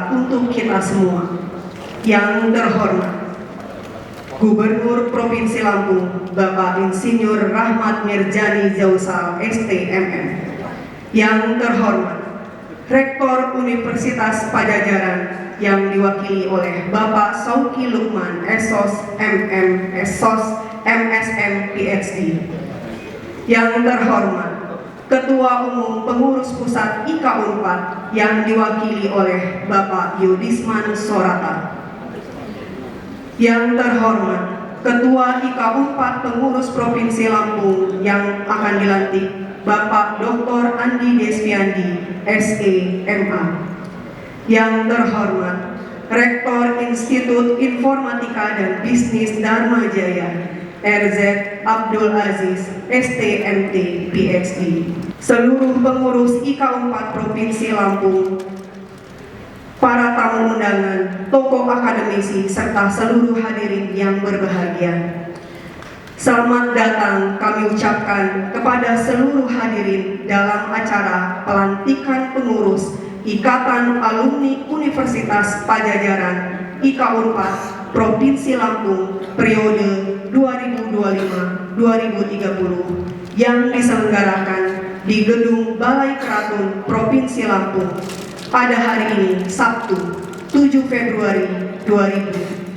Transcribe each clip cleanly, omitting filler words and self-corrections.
sejahtera untuk kita semua. Yang terhormat Gubernur Provinsi Lampung Bapak Insinyur Rahmat Mirjani Jausal STMM. Yang terhormat Rektor Universitas Pajajaran yang diwakili oleh Bapak Sauki Lukman SOS MM SOS MSM PhD. Yang terhormat Ketua Umum Pengurus Pusat IKA Unpad yang diwakili oleh Bapak Yudisman Sorata. Yang terhormat Ketua IKA Unpad Pengurus Provinsi Lampung yang akan dilantik Bapak Dr. Andi Desviandi SEMA. Yang terhormat Rektor Institut Informatika dan Bisnis Dharma Jaya RZ Abdul Aziz STMT PhD, seluruh pengurus IKA Unpad Provinsi Lampung, para tamu undangan, tokoh akademisi, serta seluruh hadirin yang berbahagia. Selamat datang kami ucapkan kepada seluruh hadirin dalam acara pelantikan pengurus Ikatan Alumni Universitas Pajajaran IKA Unpad Provinsi Lampung periode 2025-2030 yang diselenggarakan di Gedung Balai Keraton Provinsi Lampung pada hari ini Sabtu 7 Februari 2026.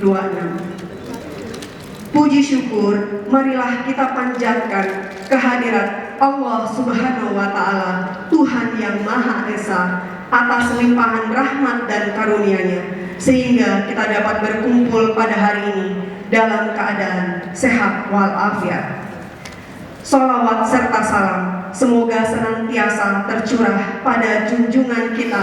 Puji syukur marilah kita panjatkan kehadirat Allah Subhanahu wa Ta'ala, Tuhan yang Maha Esa, atas limpahan rahmat dan karunia-Nya sehingga kita dapat berkumpul pada hari ini dalam keadaan sehat walafiat. Sholawat serta salam semoga senantiasa tercurah pada junjungan kita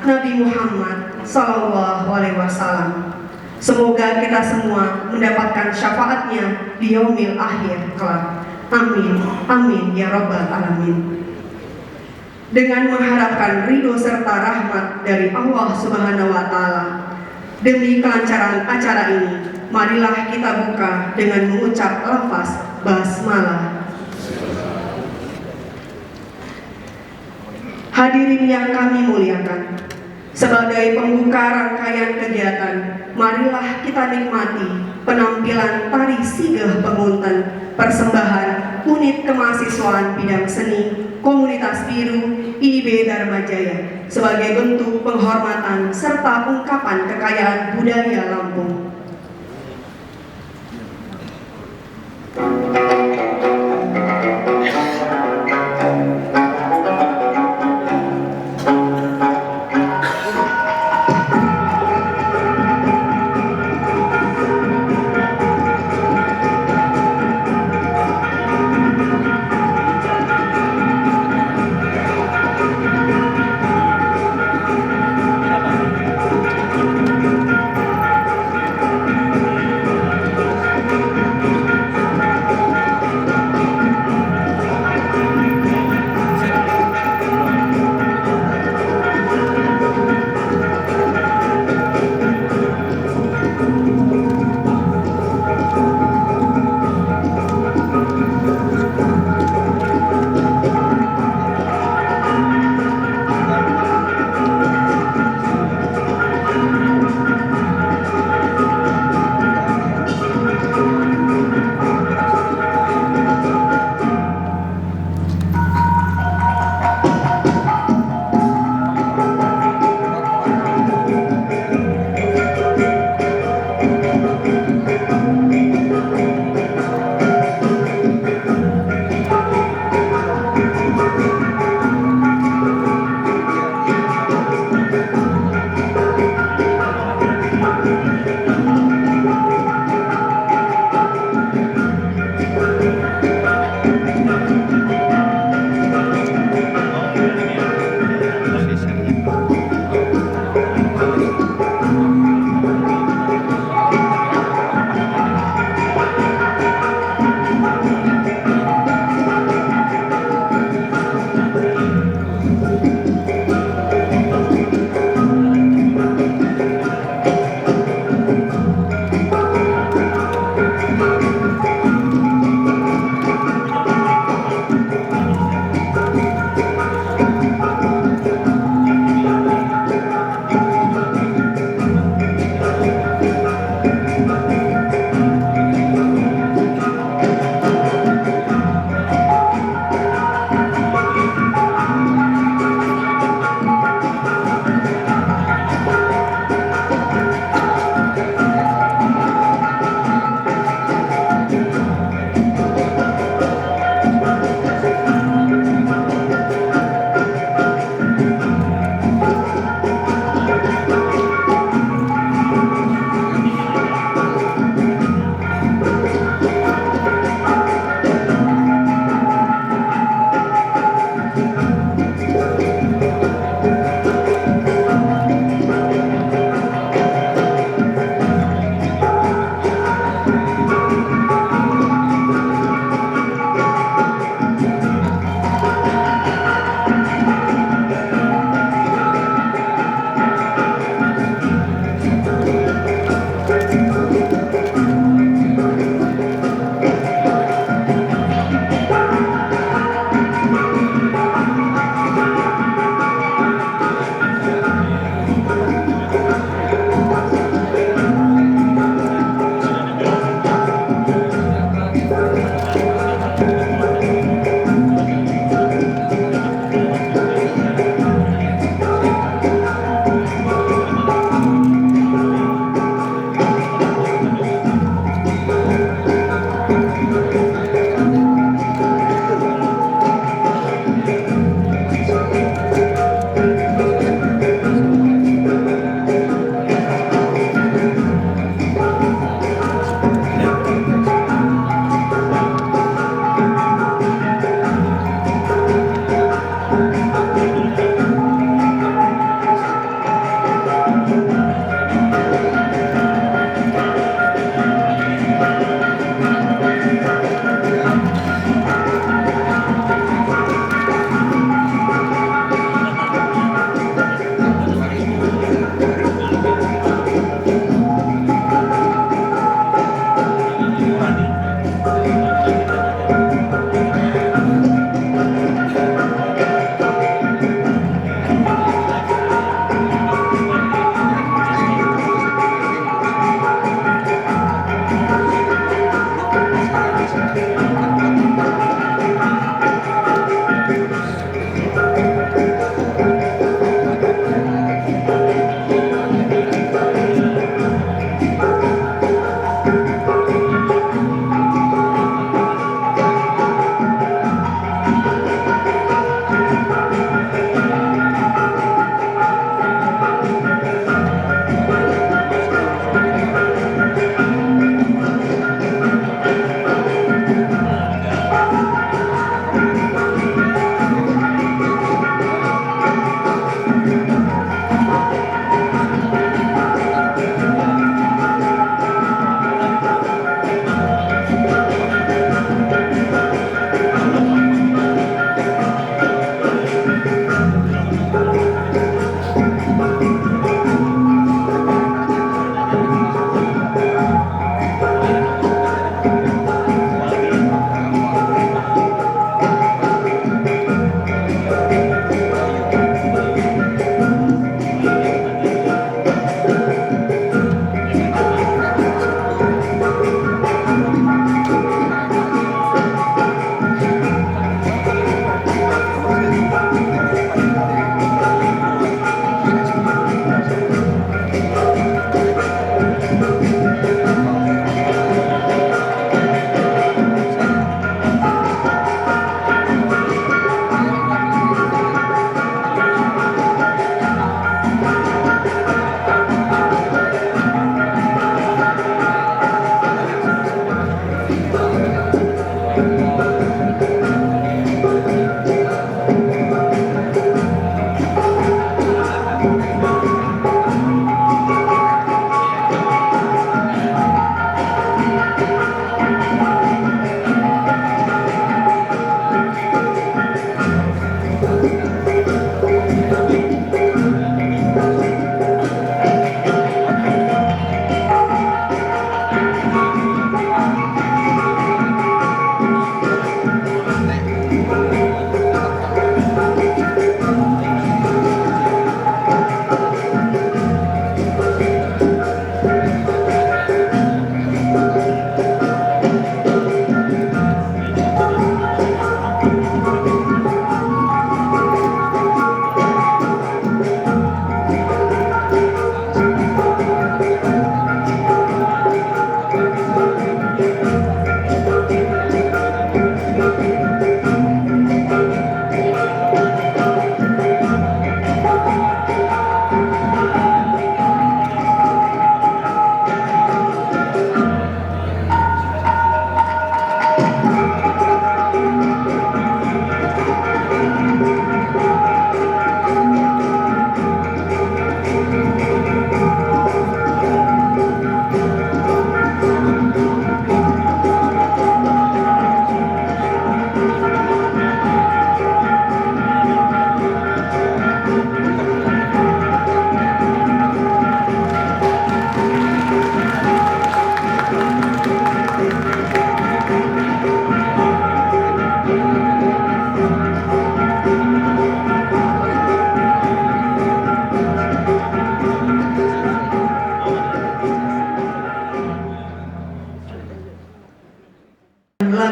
Nabi Muhammad SAW. Semoga kita semua mendapatkan syafaatnya di yaumil akhir kelak. Amin, amin ya rabbal alamin. Dengan mengharapkan ridho serta rahmat dari Allah Subhanahu wa Ta'ala, demi kelancaran acara ini, marilah kita buka dengan mengucap lafaz basmalah. Hadirin yang kami muliakan, sebagai pembuka rangkaian kegiatan, marilah kita nikmati penampilan tari sigah pengunten persembahan Unit Kemahasiswaan Bidang Seni Komunitas Biru IIB Dharma Jaya sebagai bentuk penghormatan serta ungkapan kekayaan budaya Lampung.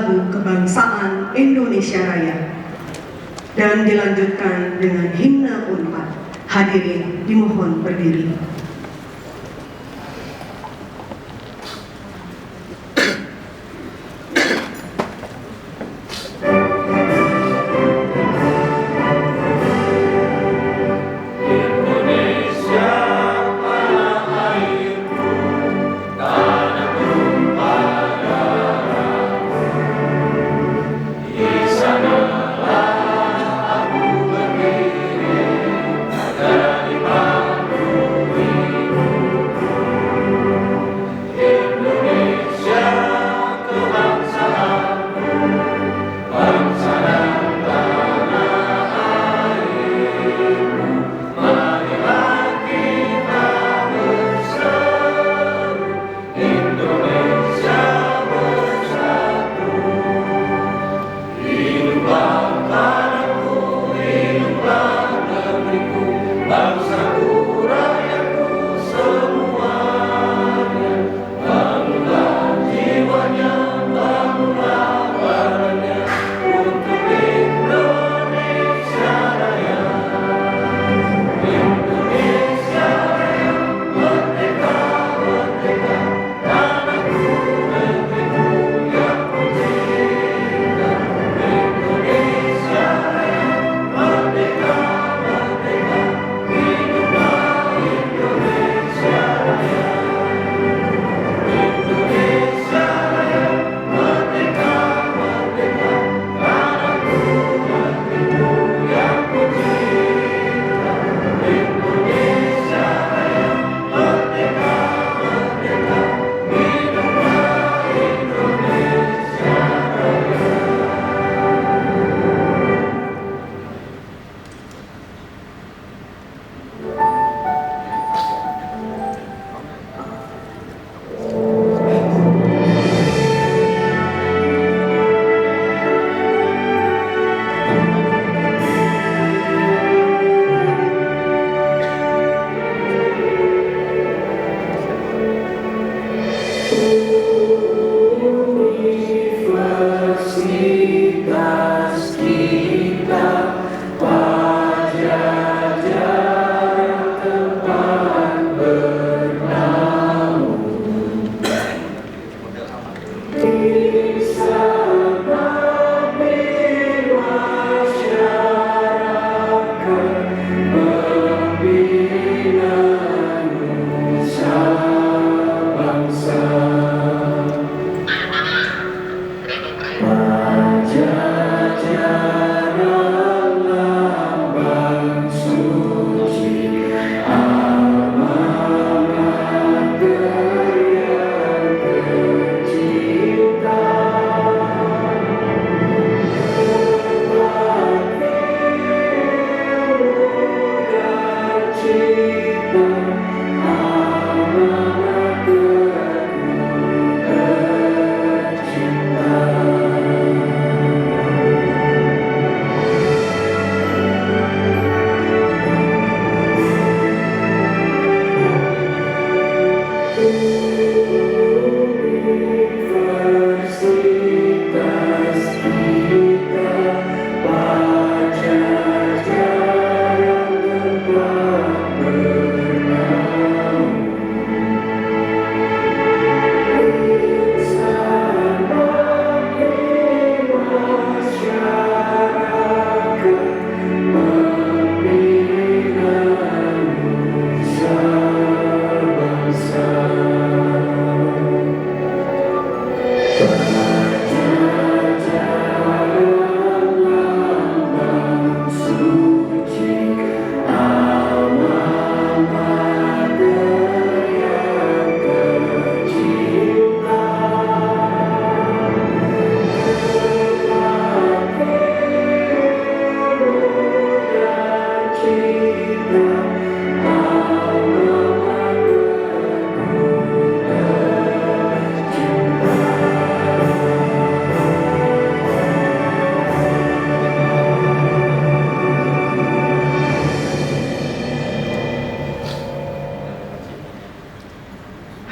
lagu kebangsaan Indonesia Raya dan dilanjutkan dengan himne Unpad. Hadirin dimohon berdiri.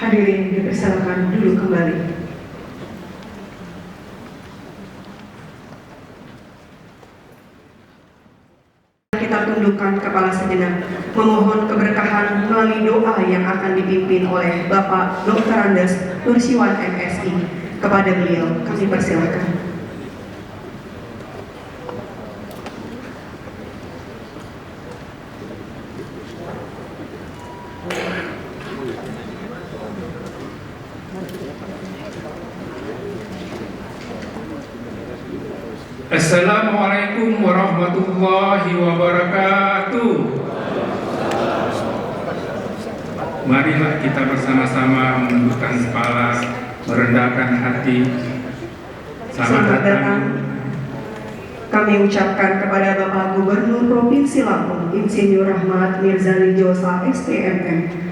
Hadirin dipersilakan dulu kembali. menundukkan kepala sejenak, memohon keberkahan melalui doa yang akan dipimpin oleh Bapak Dr. Andes Nursiwan MSI. Kepada beliau kami persilahkan. Assalamualaikum warahmatullahi wabarakatuh. Marilah kita bersama-sama menundukkan kepala, merendahkan hati. Selamat datang. Kami ucapkan kepada Bapak Gubernur Provinsi Lampung, Insinyur Rahmat Mirzali Josa, STMM.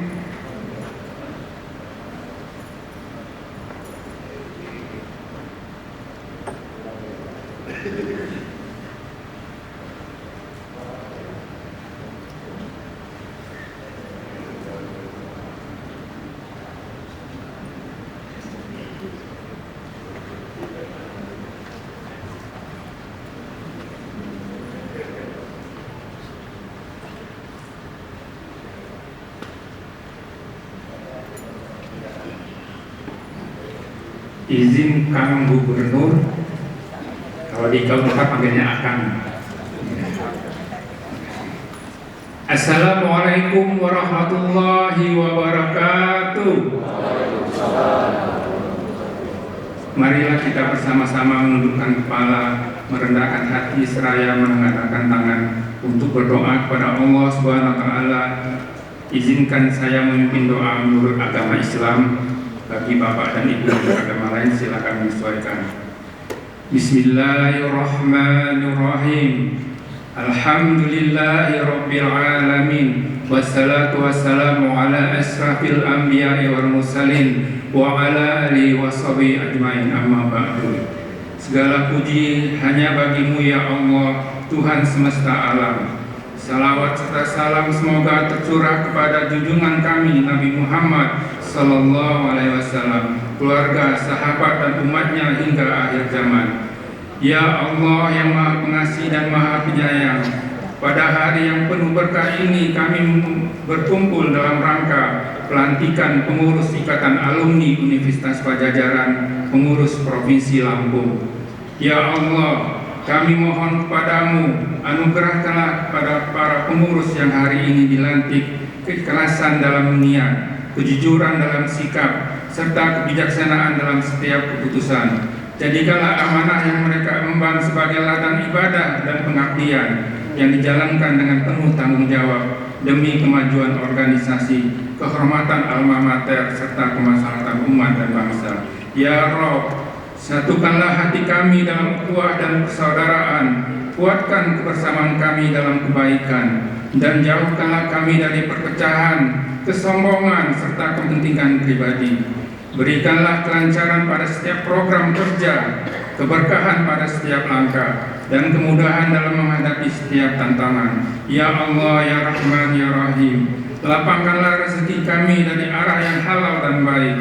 Izin Kang Gubernur, kalau di kaum tempat panggilnya Akang. Assalamualaikum warahmatullahi wabarakatuh. Marilah kita bersama-sama menundukkan kepala, merendahkan hati seraya mengangkatkan tangan untuk berdoa kepada Allah Subhanahu wa taala. Izinkan saya memimpin doa menurut agama Islam. Bagi bapak dan ibu agama lain silakan menyesuaikan. Bismillahirrahmanirrahim. Alhamdulillahirabbil alamin. Wassalatu wassalamu ala asrafil anbiya'i wal mursalin wa ala alihi washabihi ajmain, amma ba'du. Segala puji hanya bagimu ya Allah, Tuhan semesta alam. Salawat serta salam semoga tercurah kepada junjungan kami Nabi Muhammad Sallallahu Alaihi Wasallam, keluarga, sahabat dan umatnya hingga akhir zaman. Ya Allah yang Maha Pengasih dan Maha Penyayang, pada hari yang penuh berkah ini kami berkumpul dalam rangka pelantikan pengurus Ikatan Alumni Universitas Pajajaran, pengurus Provinsi Lampung. Ya Allah, kami mohon kepadamu, anugerahkanlah kepada para pengurus yang hari ini dilantik keikhlasan dalam niat, kejujuran dalam sikap, serta kebijaksanaan dalam setiap keputusan. Jadikanlah amanah yang mereka emban sebagai ladang ibadah dan pengabdian yang dijalankan dengan penuh tanggung jawab demi kemajuan organisasi, kehormatan alma mater, serta kemaslahatan umat dan bangsa. Ya Rabb, satukanlah hati kami dalam ukhuwah dan persaudaraan, kuatkan kebersamaan kami dalam kebaikan, dan jauhkanlah kami dari perpecahan, kesombongan, serta kepentingan pribadi. Berikanlah kelancaran pada setiap program kerja, keberkahan pada setiap langkah, dan kemudahan dalam menghadapi setiap tantangan. Ya Allah, ya Rahman, ya Rahim, lapangkanlah rezeki kami dari arah yang halal dan baik.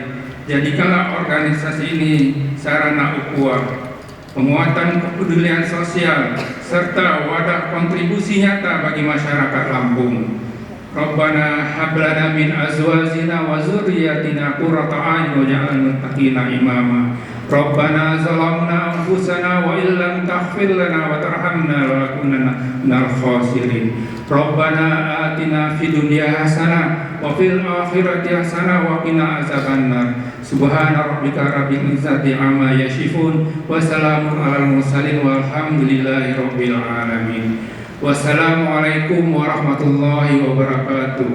Jadikanlah organisasi ini sarana ukhuwah, penguatan kepedulian sosial, serta wadah kontribusi nyata bagi masyarakat Lampung. Rabbana hablana min azwajina wa zurriyatina qurrata a'yun waj'alna muttaqina imama. Rabbana zalamna anfusana wa illam taghfir lana wa tarhamna lanakunanna minal khasirin. Rabbana atina fid dunya hasanah wa fil akhirati hasanah wa qina azabannar. Subhana rabbika rabbil izzati amma yasifun wa salamun alal mursalin walhamdulillahi rabbil alamin. Wassalamualaikum warahmatullahi wabarakatuh.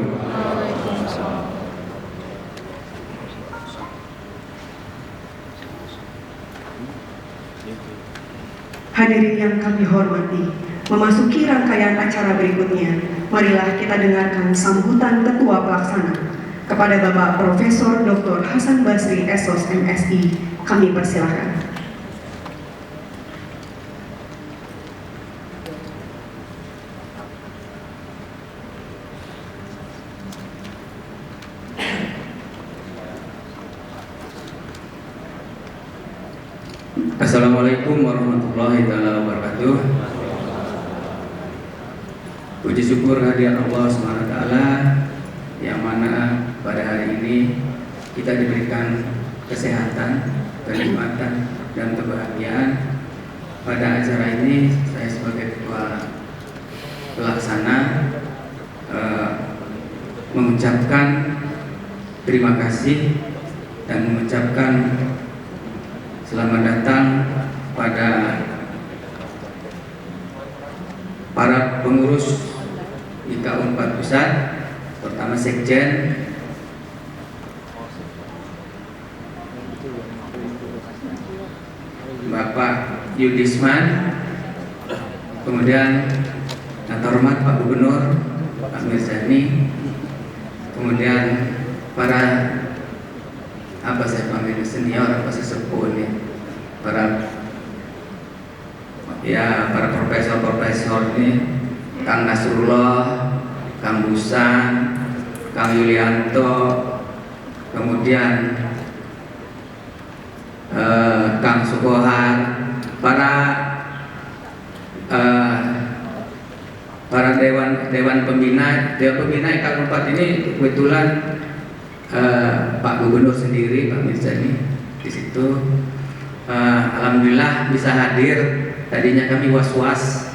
Hadirin yang kami hormati, memasuki rangkaian acara berikutnya, marilah kita dengarkan sambutan Ketua Pelaksana kepada Bapak Profesor Dr. Hasan Basri, SOS MSI. Kami persilahkan. Assalamualaikum warahmatullahi wabarakatuh. Puji syukur hadirat Allah SWT yang mana pada hari ini kita diberikan kesehatan, kenikmatan, dan kebahagiaan. Pada acara ini saya sebagai ketua pelaksana mengucapkan terima kasih dan mengucapkan selamat datang pada para pengurus IKA Unpad Pusat, pertama Sekjen, Bapak Yudisman, kemudian yang terhormat Pak Gubernur, Pak Mirzani, kemudian para saya panggil senior, sesepuh ini, para profesor ini, Kang Nasrullah, Kang Busan, Kang Yulianto, kemudian Kang Sukohar, para dewan pembina IKA Unpad ini kebetulan Pak Gubernur sendiri, Pak Mirzani di situ. Alhamdulillah bisa hadir. Tadinya kami was-was,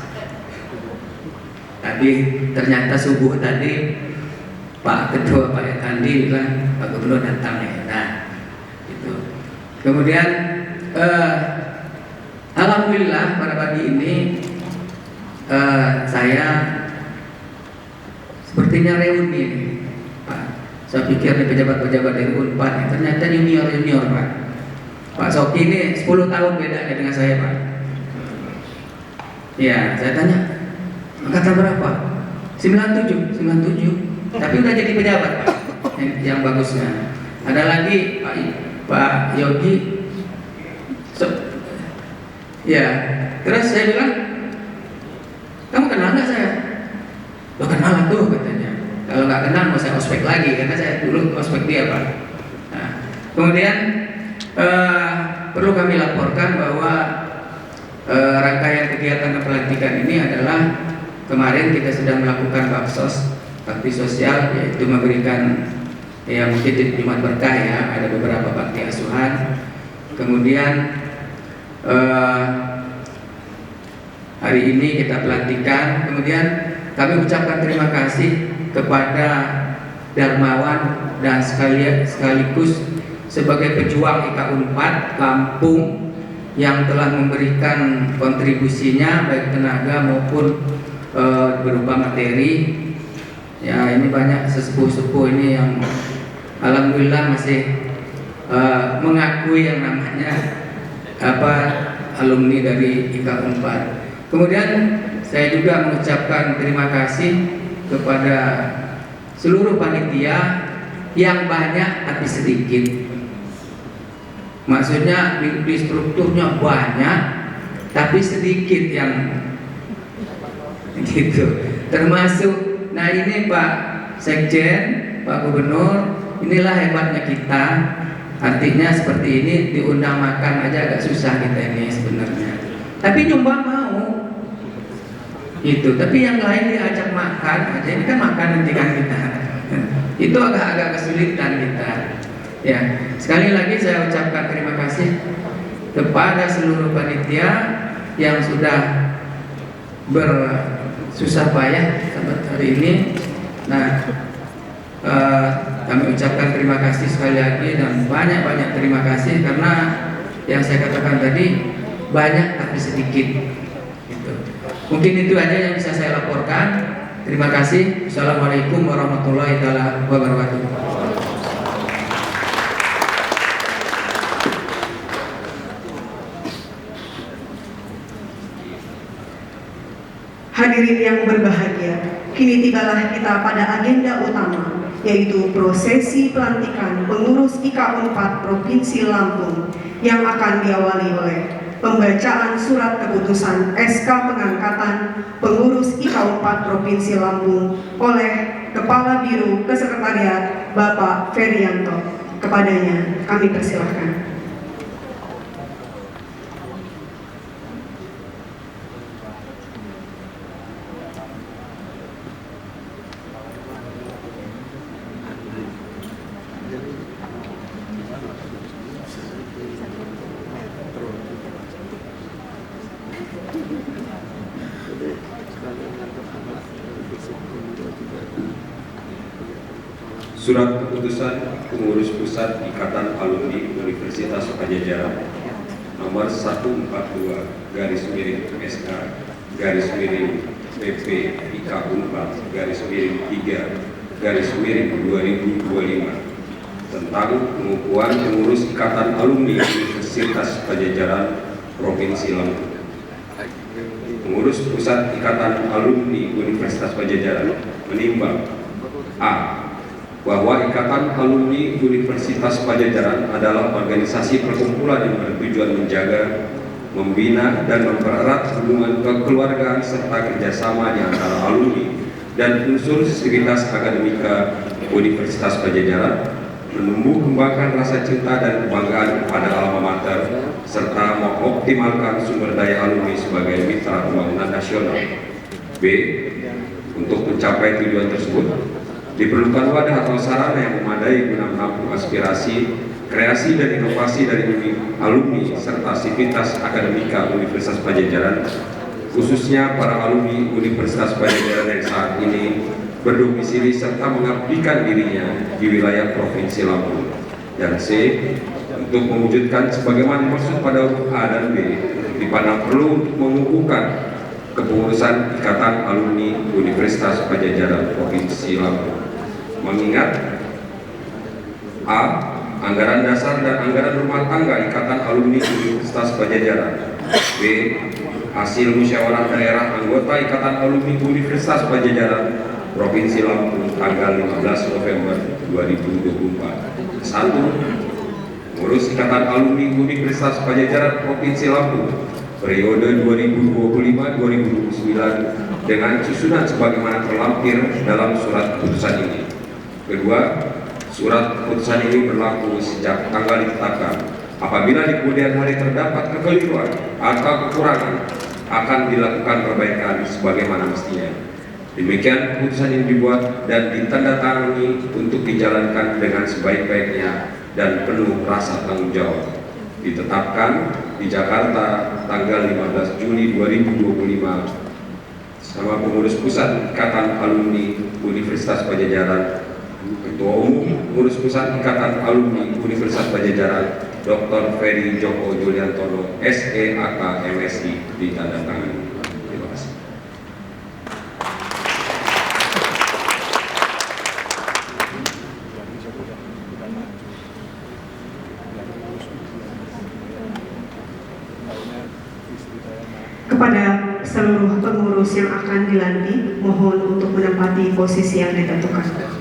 tapi ternyata subuh tadi Pak Ketua Pak Ekandi bilang Pak Gubernur datang ya. Nah, gitu. Kemudian alhamdulillah pada pagi ini saya sepertinya reuni, Pak. Saya pikir nih pejabat-pejabat dari Unpad ternyata junior Pak. Pak Soki ini 10 tahun bedanya dengan saya, Pak. Ya, saya tanya angkatan berapa? 97. Tapi udah jadi pejabat, Pak. Yang bagusnya. Ada lagi Pak Yogi. Ya, terus saya bilang, kamu kenal nggak saya? Lo kenal tuh katanya. Kalau nggak kenal mau saya ospek lagi karena saya dulu ospek dia, Pak. Nah, kemudian perlu kami laporkan bahwa rangkaian kegiatan pelantikan ini adalah kemarin kita sudah melakukan bakti sosial, yaitu memberikan ya mungkin di Jumat Berkah ya, ada beberapa bakti asuhan. Kemudian hari ini kita pelantikan. Kemudian kami ucapkan terima kasih kepada Darmawan dan sekaligus sebagai pejuang IKA Unpad Lampung yang telah memberikan kontribusinya baik tenaga maupun berupa materi. Ya, ini banyak sesepuh-sepuh ini yang alhamdulillah masih mengakui yang namanya alumni dari IKA Unpad. Kemudian saya juga mengucapkan terima kasih kepada seluruh panitia yang banyak tapi sedikit. Maksudnya di strukturnya banyak tapi sedikit yang gitu. Termasuk, nah ini Pak Sekjen, Pak Gubernur, inilah hebatnya kita. Artinya seperti ini, diundang makan aja agak susah kita ini sebenarnya. Tapi nyumbang mau, itu. Tapi yang lain diajak makan aja, ini kan makan nanti kan kita. Itu agak kesulitan kita. Ya, sekali lagi saya ucapkan terima kasih kepada seluruh panitia yang sudah bersusah payah sampai hari ini. Nah, kami ucapkan terima kasih sekali lagi dan banyak terima kasih karena yang saya katakan tadi banyak tapi sedikit. Gitu. Mungkin itu aja yang bisa saya laporkan. Terima kasih. Assalamualaikum warahmatullahi wabarakatuh. Hadirin yang berbahagia, kini tibalah kita pada agenda utama, yaitu prosesi pelantikan pengurus IKA Unpad Provinsi Lampung yang akan diawali oleh pembacaan surat keputusan SK pengangkatan pengurus IKA Unpad Provinsi Lampung oleh Kepala Biro Kesekretariat Bapak Ferianto. Kepadanya kami persilahkan. Surat Keputusan Pengurus Pusat Ikatan Alumni Universitas Padjadjaran nomor 142 garis miring SK garis miring PP IK Unpad garis miring 3 garis miring 2025 tentang pengukuhan pengurus Ikatan Alumni Universitas Padjadjaran Provinsi Lampung. Pengurus Pusat Ikatan Alumni Universitas Padjadjaran menimbang A. Bahwa Ikatan Alumni Universitas Padjadjaran adalah organisasi perkumpulan yang bertujuan menjaga, membina, dan mempererat hubungan kekeluargaan serta kerjasama di antara alumni dan unsur sivitas akademika Universitas Padjadjaran, menumbuh kembangkan rasa cinta dan kebanggaan kepada alma mater, serta mengoptimalkan sumber daya alumni sebagai mitra pembangunan nasional. B. Untuk mencapai tujuan tersebut, diperlukan wadah atau sarana yang memadai guna menampung aspirasi, kreasi, dan inovasi dari alumni serta sivitas akademika Universitas Padjadjaran, khususnya para alumni Universitas Padjadjaran yang saat ini berdomisili serta mengabdikan dirinya di wilayah Provinsi Lampung. Dan C. Untuk mewujudkan sebagaimana dimaksud pada huruf A dan B, dipandang perlu untuk mengukuhkan kepengurusan Ikatan Alumni Universitas Padjadjaran Provinsi Lampung. Mengingat A. Anggaran dasar dan anggaran rumah tangga Ikatan Alumni Universitas Padjadjaran. B. Hasil musyawarah daerah anggota Ikatan Alumni Universitas Padjadjaran Provinsi Lampung tanggal 15 November 2024. 1. Pengurus Ikatan Alumni Universitas Padjadjaran Provinsi Lampung periode 2025-2029 dengan susunan sebagaimana terlampir dalam surat keputusan ini. Kedua, surat keputusan ini berlaku sejak tanggal ditetapkan. Apabila di kemudian hari terdapat kekeliruan atau kekurangan, akan dilakukan perbaikan sebagaimana mestinya. Demikian keputusan ini dibuat dan ditandatangani untuk dijalankan dengan sebaik-baiknya dan penuh rasa tanggung jawab. Ditetapkan di Jakarta tanggal 15 Juli 2025 sama pengurus pusat Ikatan Alumni Universitas Padjadjaran, Ketua Umum Pengurus Pusat Ikatan Alumni Universitas Padjadjaran Dr. Ferry Joko Juliantono SEAK MSI, ditandatangani. Terima kasih. Kepada seluruh pengurus yang akan dilantik, mohon untuk menempati posisi yang ditentukan.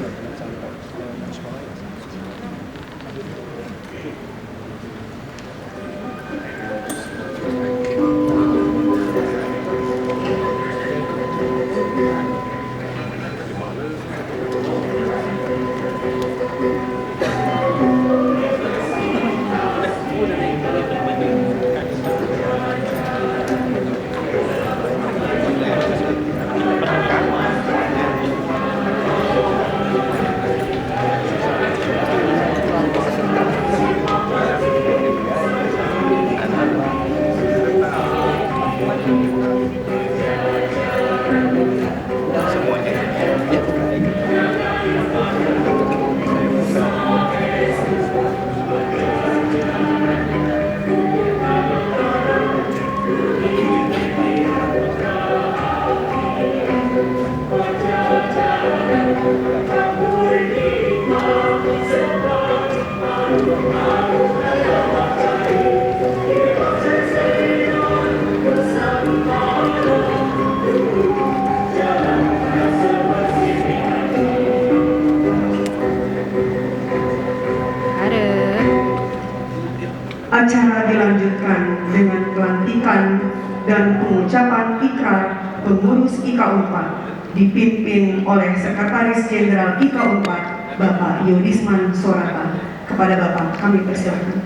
Acara dilanjutkan dengan pelantikan dan pengucapan ikrar pengurus IK Unpad dipimpin oleh Sekretaris Jenderal IK Unpad Bapak Yudisman Sorata. Kepada Bapak kami persilakan.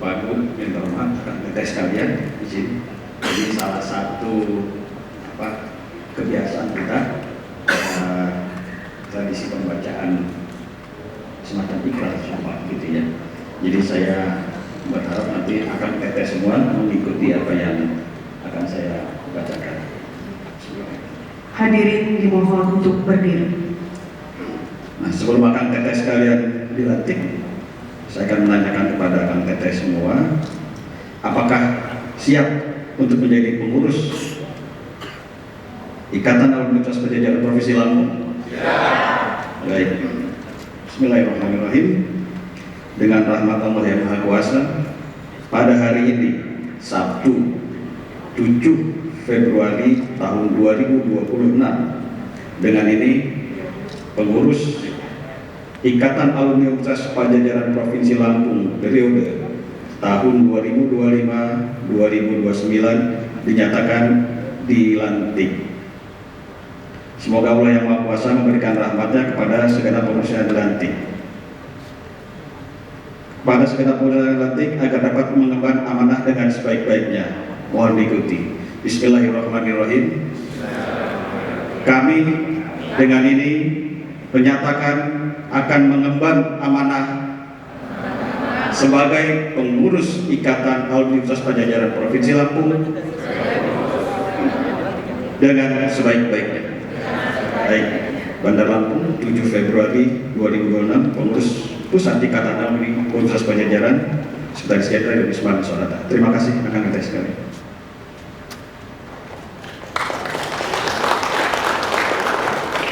Pak Agung, minta maaf rekan sekalian, izin. Jadi salah satu kebiasaan kita tradisi pembacaan semacam ikrar sumpah gitu ya. Jadi saya berharap nanti akan tetes semua mengikuti apa yang akan saya bacakan. Hadirin dimohon untuk berdiri. Nah, sebelum akan tetes sekalian dilantik, saya akan menanyakan kepada akan tetes semua, apakah siap untuk menjadi pengurus Ikatan Alumni Universitas Padjadjaran Provinsi Lampung? Baik. Bismillahirrahmanirrahim. Dengan rahmat Allah yang Maha Kuasa, pada hari ini Sabtu 7 Februari tahun 2026, dengan ini pengurus Ikatan Alumni Universitas Padjadjaran Provinsi Lampung periode tahun 2025-2029 dinyatakan dilantik. Semoga Allah yang Maha Kuasa memberikan rahmatnya kepada segenap pengurus yang dilantik. Kepada segenap pengurus yang dilantik agar dapat mengemban amanah dengan sebaik-baiknya. Mohon diikuti. Bismillahirrahmanirrahim. Kami dengan ini menyatakan akan mengemban amanah sebagai pengurus Ikatan Alumni Universitas Padjadjaran Provinsi Lampung dengan sebaik-baiknya. Baik, Bandar Lampung 7 Februari 2026, pengurus Pusat Ikatan Alumni Universitas Padjadjaran, Sekretaris Jenderal dan Wisman Sonata. Terima kasih rekan-rekan sekalian.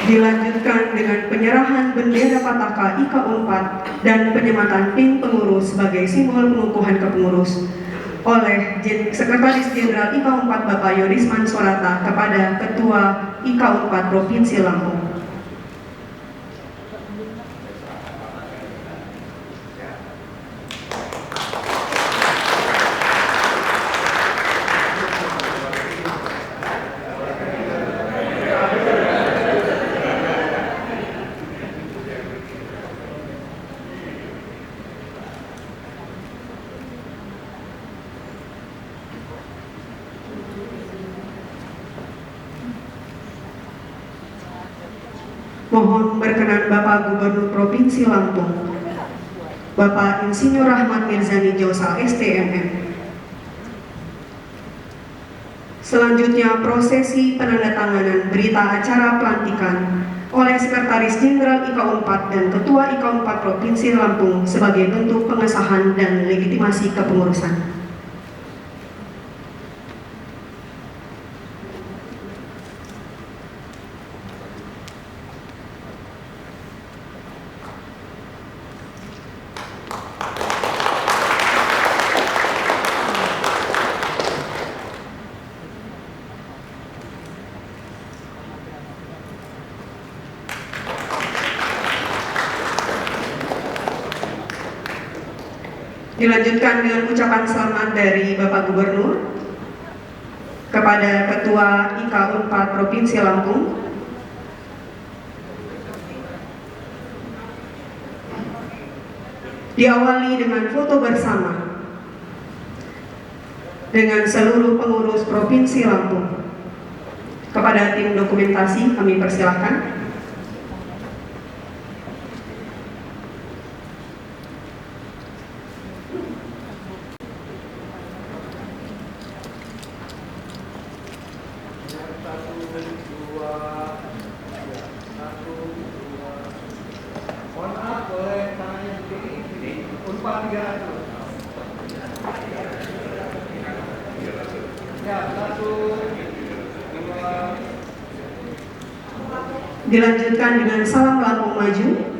Dilanjutkan dengan penyerahan bendera Pataka IKA Unpad dan penyematan pin pengurus sebagai simbol pengukuhan kepengurus oleh Sekretaris Jenderal IKA Unpad Bapak Yorisman Sonata kepada Ketua IKA Unpad Provinsi Lampung. Mohon berkenan Bapak Gubernur Provinsi Lampung, Bapak Insinyur Rahmat Mirzani Josa STMM. Selanjutnya prosesi penandatanganan berita acara pelantikan oleh Sekretaris Jenderal IKA Unpad dan Ketua IKA Unpad Provinsi Lampung sebagai bentuk pengesahan dan legitimasi kepengurusan. Dilanjutkan dengan ucapan selamat dari Bapak Gubernur kepada Ketua IKA Unpad Provinsi Lampung. Diawali dengan foto bersama dengan seluruh pengurus Provinsi Lampung. Kepada tim dokumentasi kami persilahkan. Dilanjutkan dengan salam Lampung Maju.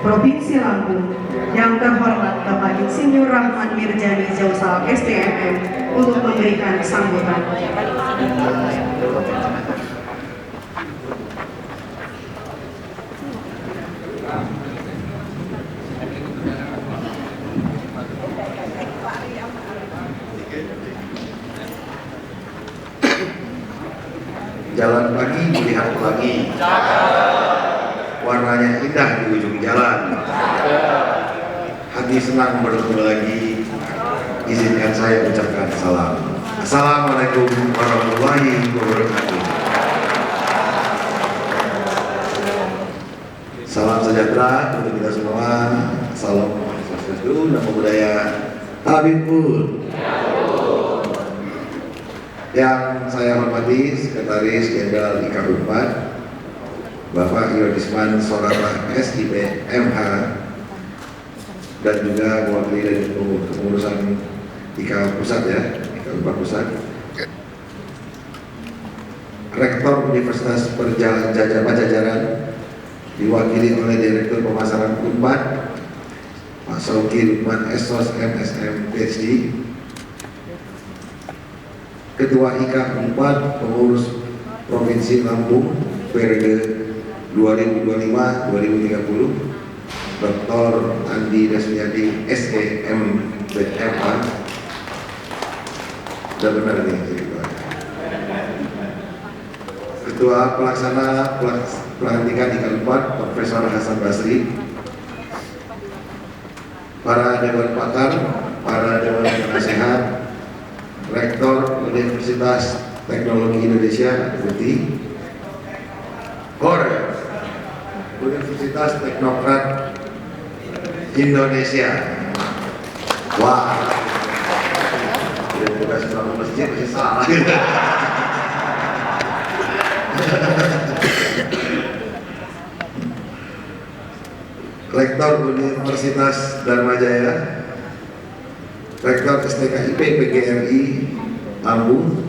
Provinsi Lampung, yang terhormat Bapak Insinyur Rahman Mirjani Jausal STMM untuk memberikan sambutan. Jalan pagi melihat pelangi, warnanya indah di ujung jalan. Hati senang bertemu lagi, izinkan saya ucapkan salam. Assalamualaikum warahmatullahi wabarakatuh. Salam sejahtera untuk kita semua. Salam swastiastu, namo buddhaya, Habibur. Yang saya hormati Sekretaris Jenderal IKA Unpad, Bapak Ironisman Sorata SIP MH, dan juga mewakili dari kepengurusan IKA Pusat ya, IKA Unpad Pusat, Rektor Universitas Pajajaran, diwakili oleh Direktur Pemasaran Unpad, Pak Sauki Lukman SOS MSM PhD, Ketua IKA Unpad Pengurus Provinsi Lampung periode 2025-2030, Dr. Andi Dasmiyadi SEM BMA. Sudah benar nih cerita. Ketua Pelaksana Pelantikan IKA Unpad Profesor Hasan Basri, para dewan pakar, para dewan penasehat, Rektor Universitas Teknologi Indonesia UTI, Universitas Teknokrat Indonesia. Wah, Universitas Teknokrat masjid masih salah. Rektor Universitas Dharma Jaya, Rektor STKIP PGRI Lampung,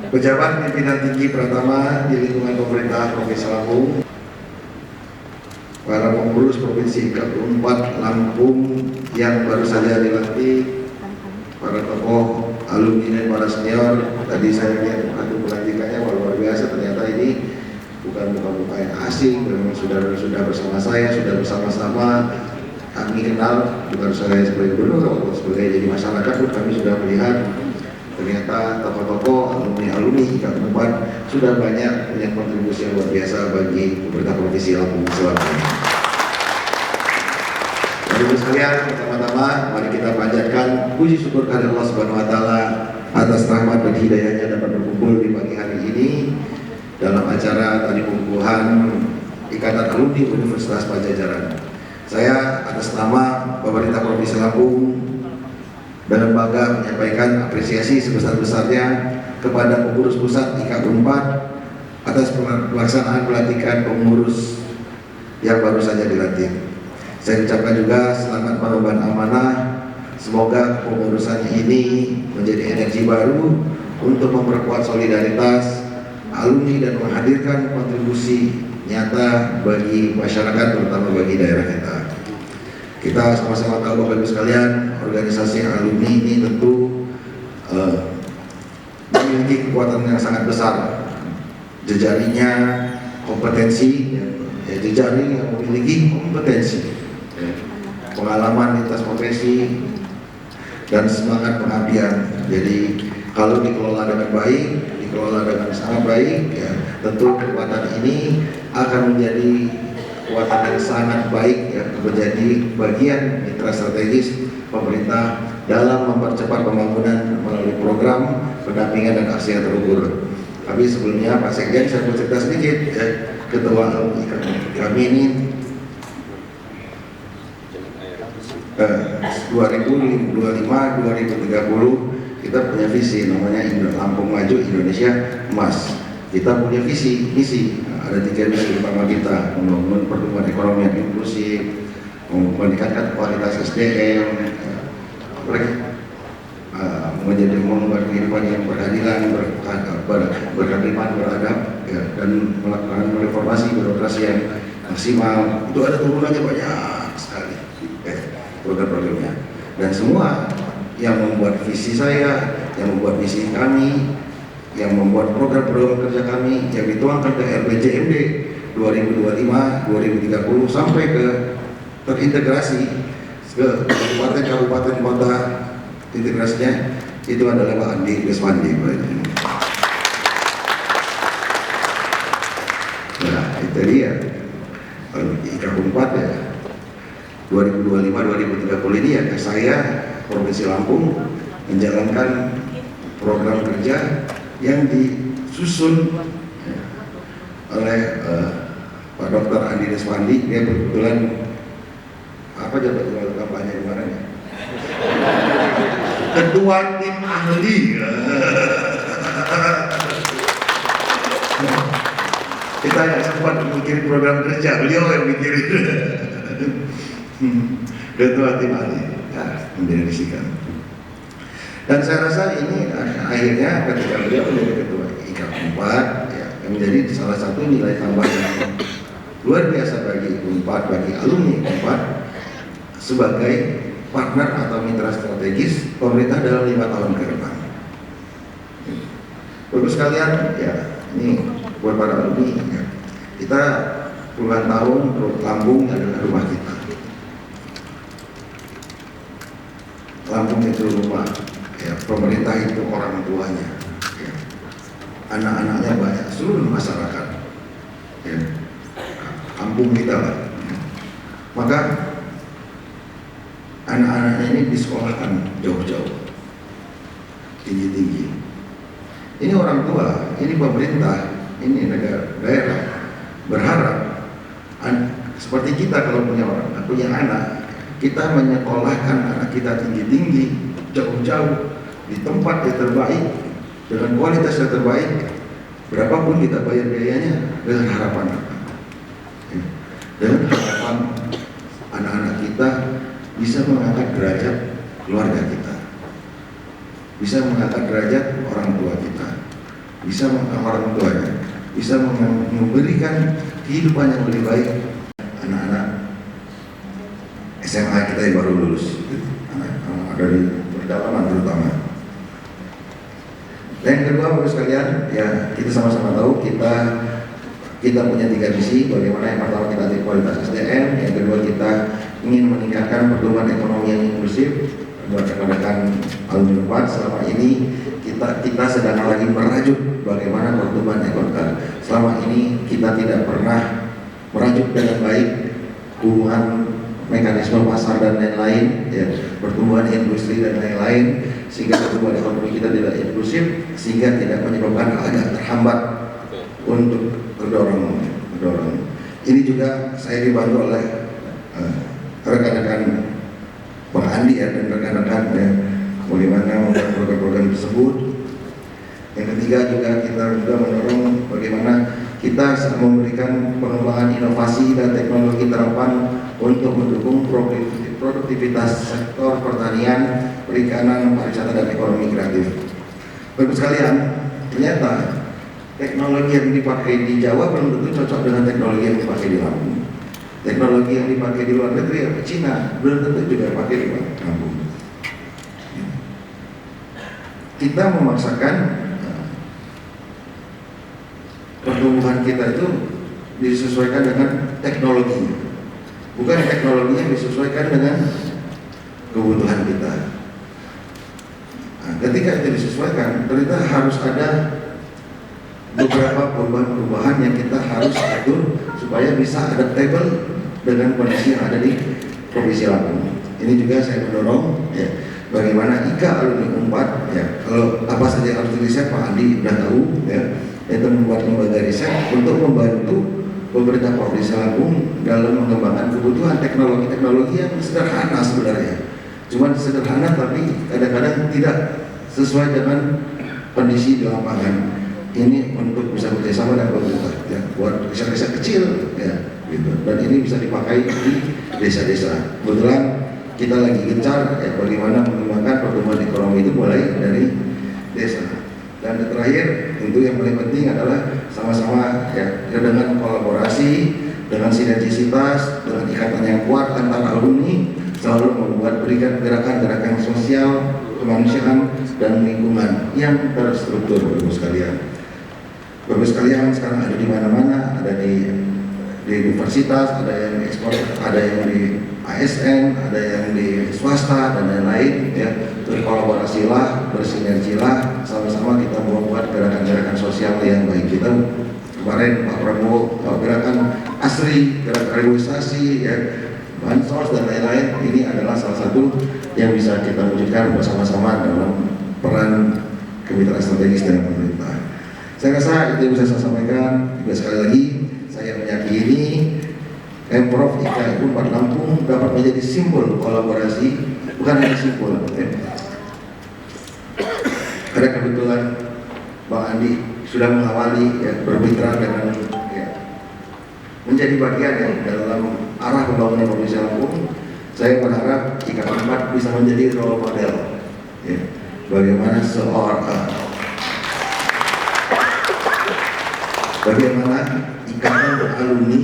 pejabat pimpinan tinggi pertama di lingkungan pemerintah Provinsi Lampung, para pengurus Provinsi Unpad Lampung yang baru saja dilantik, para tokoh alumni dan para senior. Tadi saya lihat waktu pelantikannya luar biasa, ternyata ini bukan muka-muka yang asing, memang sudah bersama saya, sudah bersama-sama kami kenal, bukan saya sebagai gubernur atau sebagai jadi masyarakat pun kami sudah melihat ternyata tokoh-tokoh alumni IKA Unpad sudah banyak punya kontribusi yang luar biasa bagi pemerintah Provinsi Lampung Selatan. Bapak-Ibu sekalian, pertama-tama mari kita panjatkan puji syukur kepada Allah Subhanahu Wa Taala atas rahmat dan hidayahnya dapat berkumpul di pagi hari ini dalam acara tadi pengukuhan Ikatan Alumni Universitas Pajajaran. Saya atas nama pemerintah Provinsi Lampung dengan bangga menyampaikan apresiasi sebesar-besarnya kepada pengurus pusat IKA Unpad atas pelaksanaan pelantikan pengurus yang baru saja dilantik. Saya ucapkan juga selamat mengemban amanah. Semoga pengurusan ini menjadi energi baru untuk memperkuat solidaritas alumni dan menghadirkan kontribusi nyata bagi masyarakat, terutama bagi daerah kita. Kita sama-sama tahu Bapak Ibu sekalian, organisasi alumni ini tentu memiliki kekuatan yang sangat besar. Jejaringnya kompetensi, jejaring yang memiliki kompetensi, pengalaman lintas profesi, dan semangat pengabdian. Jadi kalau dikelola dengan baik, dikelola dengan sangat baik, ya, tentu kekuatan ini akan menjadi kekuatan yang sangat baik, ya, menjadi bagian mitra strategis pemerintah dalam mempercepat pembangunan melalui program pendampingan dan aksi yang terukur. Tapi sebelumnya Pak Sekjen, saya mau cerita sedikit, ya, ketua alumni kami ini 2025-2030 kita punya visi namanya Lampung Maju Indonesia Emas. Kita punya visi misi, ada 3 misi utama kita: membangun pertumbuhan ekonomi yang inklusif, meningkatkan kualitas SDM, menjadi membuat kehidupan yang berkeadilan, berkeadilan, beradab, ya, dan melakukan reformasi birokrasi yang maksimal, itu ada turunannya banyak sekali program-programnya. Dan semua yang membuat visi saya, yang membuat misi kami, yang membuat program-program kerja kami yang dituangkan ke RPJMD 2025-2030 sampai ke terintegrasi ke kabupaten kota, integrasinya itu adalah Pak Andi Deswandi. Nah itu dia IK4 ya 2025-2030 ini ya saya Provinsi Lampung menjalankan program kerja yang disusun oleh Pak Dr. Andi Deswandi. Dia kebetulan apa jabatan kampanye kemarin ya? Ketua tim ahli. Kita nggak sempat bikin program kerja, beliau yang mikirin. Ketua tim ahli mendirisikan. Dan saya rasa ini akhirnya ketika beliau menjadi ketua IK4 ya, yang menjadi salah satu nilai tambah yang luar biasa bagi IK4, bagi alumni IK4 sebagai partner atau mitra strategis pemerintah dalam 5 tahun ke depan. Bapak sekalian, ya ini buat para alumni, ya, kita puluhan tahun Lampung adalah rumah kita. Lampung itu rumah, ya, pemerintah itu orang tuanya, ya. Anak-anaknya banyak, seluruh masyarakat, ya. Kampung kita lah. Maka anak-anaknya ini disekolahkan jauh-jauh, tinggi-tinggi. Ini orang tua, ini pemerintah, ini negara, daerah berharap seperti kita kalau punya anak, kita menyekolahkan anak kita tinggi-tinggi, jauh-jauh, di tempat yang terbaik, dengan kualitas yang terbaik, berapapun kita bayar biayanya, dengan harapan apa? Dengan harapan anak-anak kita bisa mengangkat derajat keluarga kita, bisa mengangkat derajat orang tua kita, bisa mengangkat orang tuanya, bisa memberikan kehidupan yang lebih baik anak-anak SMA kita yang baru lulus, anak dari pedalaman terutama. Dan yang kedua, Bapak sekalian, ya kita sama-sama tahu kita punya 3 misi. Bagaimana yang pertama kita tingkatkan kualitas SDM, yang kedua kita ingin meningkatkan pertumbuhan ekonomi yang inklusif. Buat rekan-rekan alumni 4 selama ini kita sedang lagi merajut bagaimana pertumbuhan ekonomi. Selama ini kita tidak pernah merajut dengan baik hubungan mekanisme pasar dan lain-lain, ya, pertumbuhan industri dan lain-lain, sehingga pertumbuhan ekonomi kita tidak inklusif, sehingga tidak menyebabkan agak terhambat untuk terdorong. Ini juga saya dibantu oleh rekan-rekan Bang Andi ya, dan rekan-rekan ya, bagaimana membuat program-program tersebut. Yang ketiga juga kita juga mendorong bagaimana kita memberikan pengembangan inovasi dan teknologi terapan untuk mendukung produktivitas sektor pertanian, perikanan, pariwisata dan ekonomi kreatif. Bapak sekalian, ternyata teknologi yang dipakai di Jawa belum tentu cocok dengan teknologi yang dipakai di Lampung. Teknologi yang dipakai di luar negeri, ya Cina, belum tentu juga dipakai di Lampung. Kita memaksakan pertumbuhan kita itu disesuaikan dengan teknologi, bukan teknologi yang disesuaikan dengan kebutuhan kita. Nah, ketika itu disesuaikan, ternyata harus ada beberapa perubahan-perubahan yang kita harus atur supaya bisa adaptable dengan kondisi yang ada di Provinsi Lampung. Ini juga saya mendorong ya, bagaimana IKA alumni 4 ya, kalau apa saja yang harus riset Pak Andi sudah tahu ya, itu membuat lembaga riset untuk membantu pemerintah Provinsi Lampung dalam mengembangkan kebutuhan teknologi yang sederhana sebenarnya. Cuma sederhana tapi kadang-kadang tidak sesuai dengan kondisi di lapangan. Ini untuk bisa bekerjasama dengan pemerintah ya, buat riset-riset kecil ya, gitu. Dan ini bisa dipakai di desa-desa. Kebetulan kita lagi gencar ya, bagaimana mengembangkan pertumbuhan ekonomi itu mulai dari desa. Dan yang terakhir tentu yang paling penting adalah sama-sama ya dengan kolaborasi dengan sinergisitas, dengan ikatan yang kuat antara alumni, selalu membuat berikan gerakan-gerakan sosial, kemanusiaan, dan lingkungan yang terstruktur, Bapak sekalian. Bapak sekalian sekarang ada di mana-mana, ada di universitas, ada yang di ekspor, ada yang di ASN, ada yang di swasta, dan lain-lain. Ya, berkolaborasilah, bersinergilah, sama-sama kita membuat gerakan-gerakan sosial yang baik. Kita kemarin Pak Prabowo gerakan ASRI, gerakan reboisasi, ya, bansos dan lain-lain. Ini adalah salah satu yang bisa kita wujudkan bersama-sama dalam peran kemitraan strategis dengan pemerintah. Saya rasa itu yang bisa saya sampaikan. Juga sekali lagi saya meyakini Pemprov IKA Unpad Lampung dapat menjadi simbol kolaborasi, bukan hanya simbol. Karena kebetulan Bang Andi sudah mengawali, ya, bermitra dengan, ya, menjadi bagian, ya, dalam arah pembangunan Provinsi Lampung. Saya berharap IKA Unpad bisa menjadi role model, ya, bagaimana ikatan alumni,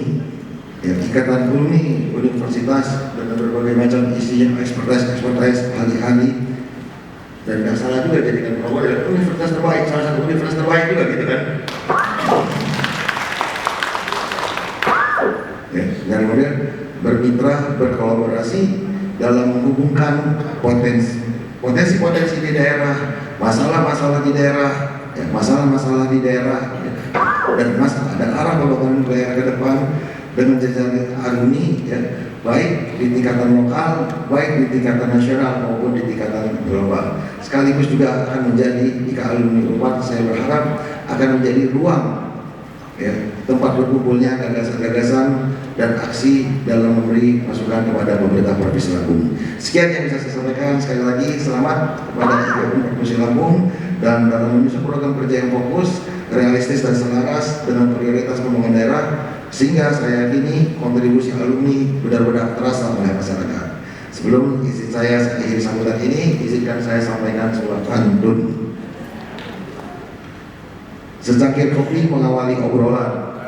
ya, ikatan alumni universitas dengan berbagai macam isinya, expertise, ahli-ahli, dan nggak salah juga jadikan role model universitas terbaik, salah satu universitas terbaik juga, gitu kan? Ya, dari model bermitra, berkolaborasi dalam menghubungkan potensi di daerah, masalah-masalah di daerah, ya, masalah-masalah di daerah, ya, dan arah pembangunan daerah ke depan dengan jajaran alumni, ya, baik di tingkatan lokal, baik di tingkatan nasional maupun di tingkatan global. Sekaligus juga akan menjadi IKA Alumni Unpad, saya berharap akan menjadi ruang, ya, tempat berkumpulnya gagasan-gagasan dan aksi dalam memberi masukan kepada pemerintah Provinsi Lampung. Sekian yang bisa saya sampaikan. Sekali lagi selamat kepada IKA Unpad Provinsi Lampung, dan dalam menyusun program kerja yang fokus, realistis dan selaras dengan prioritas pembangunan daerah, sehingga saya yakini kontribusi alumni benar-benar terasa oleh masyarakat. Sebelum izin saya akhiri sambutan ini, izinkan saya sampaikan sebuah pantun. Secangkir kopi mengawali obrolan.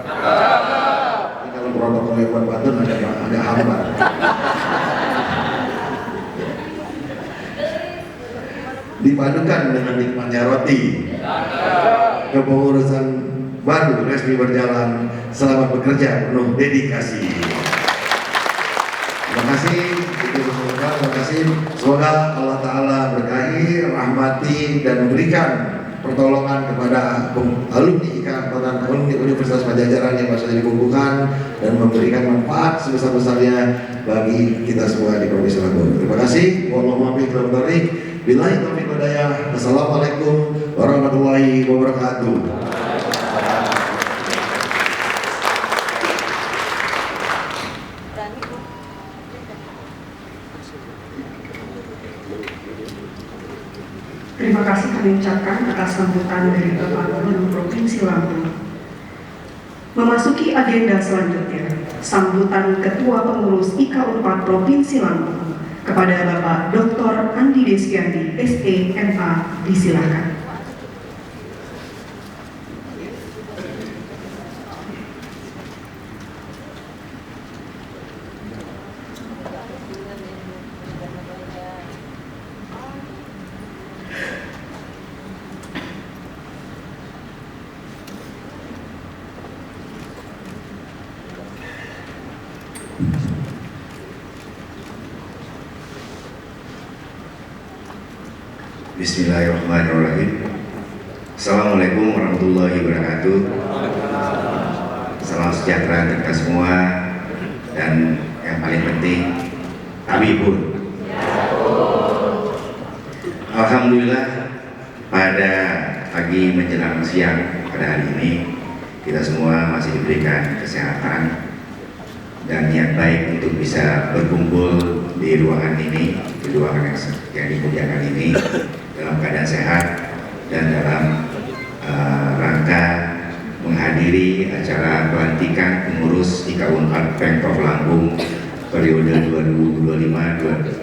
Ini kalau protokol yang buat pantun agak hambar. Dipadukan dengan nikmatnya roti. Kepengurusan baru resmi berjalan. Selamat bekerja penuh dedikasi. Terima kasih. Terima kasih. Semoga Allah Ta'ala berkahi, rahmati, dan memberikan pertolongan kepada alumni IKA dan alumni Universitas Padjadjaran yang masih dikumpulkan, dan memberikan manfaat sebesar-besarnya bagi kita semua di Provinsi Lampung. Terima kasih. Billahi taufiq wal hidayah. Wassalamualaikum warahmatullahi wabarakatuh. Terima kasih kami ucapkan atas sambutan dari Bapak Gubernur Provinsi Lampung. Memasuki agenda selanjutnya, sambutan Ketua Pengurus IKA Unpad Provinsi Lampung kepada Bapak Dr. Andi Deskiandi, SE, MA, disilakan. Bismillahirrahmanirrahim. Assalamualaikum warahmatullahi wabarakatuh. Salam sejahtera untuk kita semua, dan yang paling penting Habibun. Alhamdulillah, pada pagi menjelang siang pada hari ini kita semua masih diberikan kesehatan dan niat baik untuk bisa berkumpul di ruangan ini, di ruangan yang dimuliakan ini, dalam keadaan sehat dan dalam rangka menghadiri acara pelantikan pengurus IKA Unpad Pemprov Lampung periode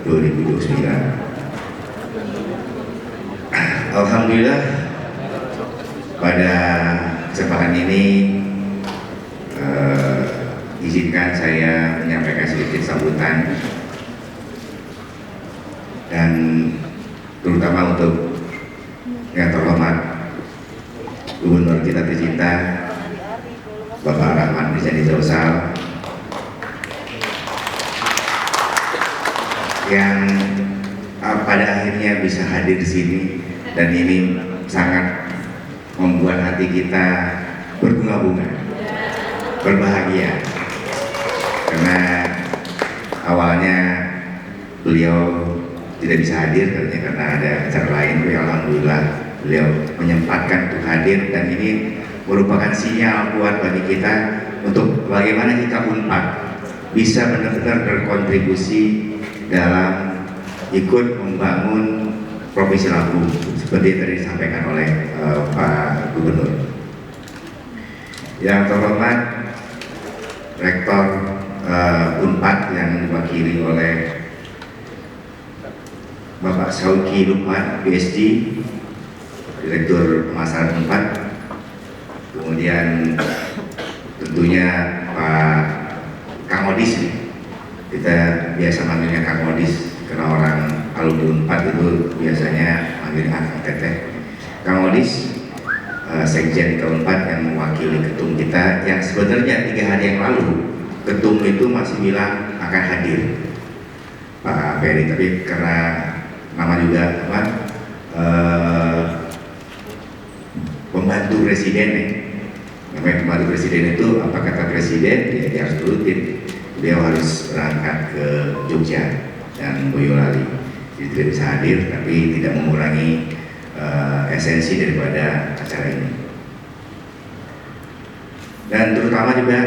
2025-2029. Alhamdulillah, pada kesempatan ini izinkan saya menyampaikan sedikit sambutan dan terutama untuk yang terhormat Gubernur kita tercinta Bapak Rahman Rizani Jausal yang pada akhirnya bisa hadir di sini, dan ini sangat membuat hati kita berbunga-bunga, berbahagia, karena awalnya beliau tidak bisa hadir karena ada acara lain, tapi alhamdulillah beliau menyempatkan untuk hadir, dan ini merupakan sinyal kuat bagi kita untuk bagaimana kita UNPAD bisa benar-benar berkontribusi dalam ikut membangun Provinsi Lampung seperti tadi disampaikan oleh Pak Gubernur. Yang terhormat Rektor UNPAD yang diwakili oleh Bapak Sauki Lukman, PhD, Direktur Pemasaran UNPAD. Kemudian tentunya Pak Kang Odis, kita biasa manggilnya Kang Odis karena orang alumni UNPAD itu biasanya manggilnya Kang Teteh. Kang Odis, Sekjen Unpad yang mewakili ketum kita, yang sebenarnya 3 hari yang lalu ketum itu masih bilang akan hadir, Pak Ferry, tapi karena nama juga apa, pembantu presiden nih. Namanya pembantu presiden itu apa kata presiden ya dia harus turutin. Beliau harus berangkat ke Jogja dan Boyolali, jadi tidak bisa hadir, tapi tidak mengurangi esensi daripada acara ini. Dan terutama juga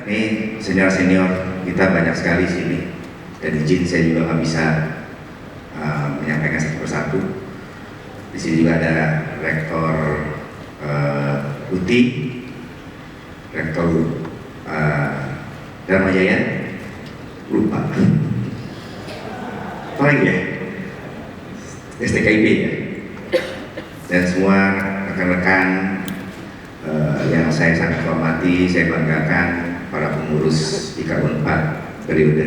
nih senior-senior kita banyak sekali di sini, dan izin saya juga nggak bisa menyampaikan satu persatu. Di sini juga ada Rektor UTI, Rektor Dharma Jaya, lupa apa lagi ya, STKIP ya, dan semua rekan-rekan yang saya sangat hormati, saya banggakan, para pengurus IKA Unpad periode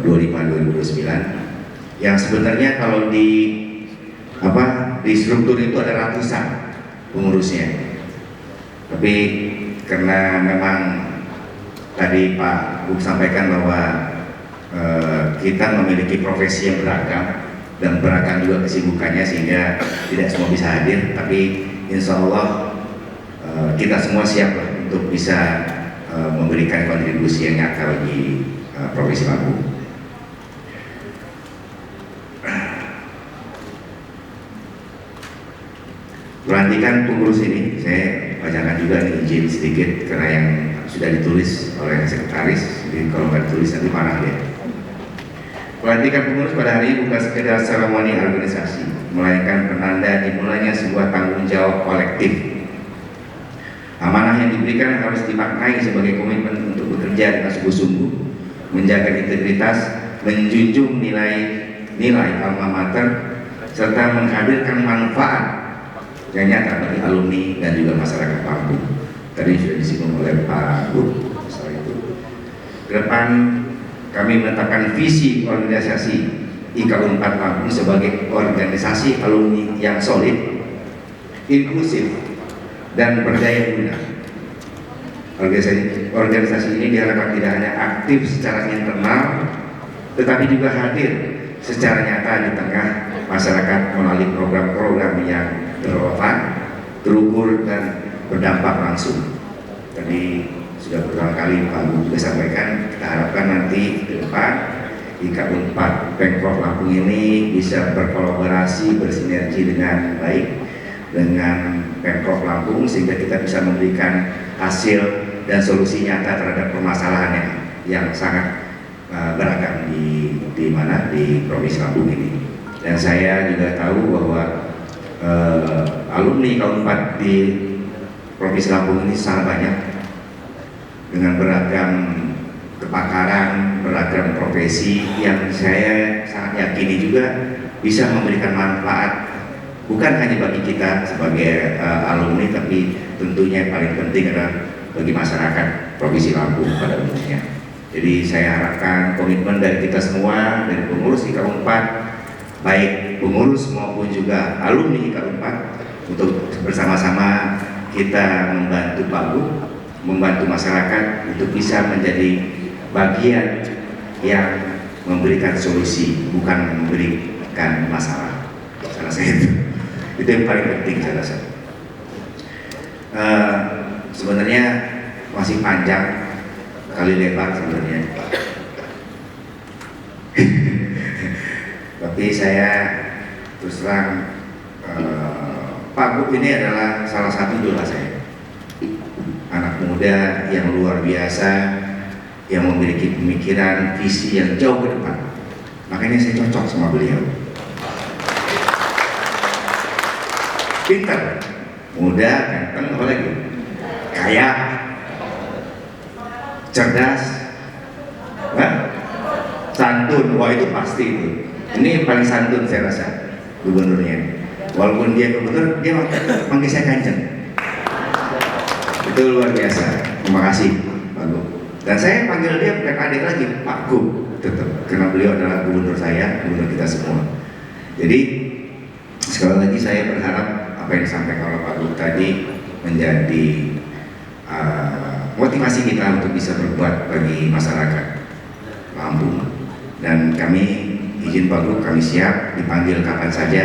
2025-2029 yang sebenarnya kalau di struktur itu ada ratusan pengurusnya, tapi karena memang tadi Pak Buk sampaikan bahwa kita memiliki profesi yang beragam dan beragam juga kesibukannya, sehingga tidak semua bisa hadir, tapi insya Allah kita semua siap lah untuk bisa memberikan kontribusi yang nyata bagi Provinsi Lampung. Pelantikan pengurus ini saya bacakan juga nih, izin sedikit karena yang sudah ditulis oleh sekretaris, jadi kalau nggak ditulis nanti marah ya. Pelantikan pengurus pada hari ini bukan sekedar seremoni organisasi, melainkan penanda dimulainya sebuah tanggung jawab kolektif. Amanah yang diberikan harus dimaknai sebagai komitmen untuk bekerja dengan sungguh-sungguh, menjaga integritas, menjunjung nilai alma mater, serta menghadirkan manfaat yang nyata bagi alumni dan juga masyarakat Lampung. Tadi sudah disinggung oleh Pak Buk soal itu. Ke depan kami menetapkan visi organisasi IKA Unpad Lampung sebagai organisasi alumni yang solid, inklusif, dan berdaya guna. Organisasi ini diharapkan tidak hanya aktif secara internal, tetapi juga hadir secara nyata di tengah masyarakat melalui program-program yang relevan, terukur, dan berdampak langsung. Tadi sudah beberapa kali Pak Buk juga sampaikan, kita harapkan nanti ke depan IKA Unpad Pemprov Lampung ini bisa berkolaborasi, bersinergi dengan baik dengan Pemprov Lampung, sehingga kita bisa memberikan hasil dan solusi nyata terhadap permasalahan yang sangat beragam di Provinsi Lampung ini. Dan saya juga tahu bahwa alumni Unpad di Provinsi Lampung ini sangat banyak dengan beragam kepakaran, beragam profesi yang saya sangat yakini juga bisa memberikan manfaat bukan hanya bagi kita sebagai alumni, tapi tentunya yang paling penting adalah bagi masyarakat Provinsi Lampung pada umumnya. Jadi saya harapkan komitmen dari kita semua, dari pengurus IKA Unpad, baik pengurus maupun juga alumni IKA Unpad, untuk bersama-sama kita membantu Pak Gub, membantu masyarakat untuk bisa menjadi bagian yang memberikan solusi, bukan memberikan masalah. Salah saya itu yang paling penting saya rasa. Sebenarnya masih panjang kali lebar sebenarnya. Tapi saya terus terang, Pak Gub ini adalah salah satu idola saya. Anak muda yang luar biasa, yang memiliki pemikiran, visi yang jauh ke depan. Makanya saya cocok sama beliau. Pintar, muda, ganteng, apa lagi? Kaya, cerdas, santun. Wah, itu pasti itu. Ini yang paling santun saya rasa gubernurnya. Walaupun dia gubernur, dia manggil saya Kanjeng. Itu luar biasa. Terima kasih Pak Gub. Dan saya panggil dia bukan adik lagi, Pak Gub, tetap, karena beliau adalah gubernur saya, gubernur kita semua. Jadi sekali lagi saya berharap apa yang disampaikan oleh Pak Gub tadi menjadi motivasi kita untuk bisa berbuat bagi masyarakat Lampung. Dan kami izin Pak Gub, kami siap dipanggil kapan saja,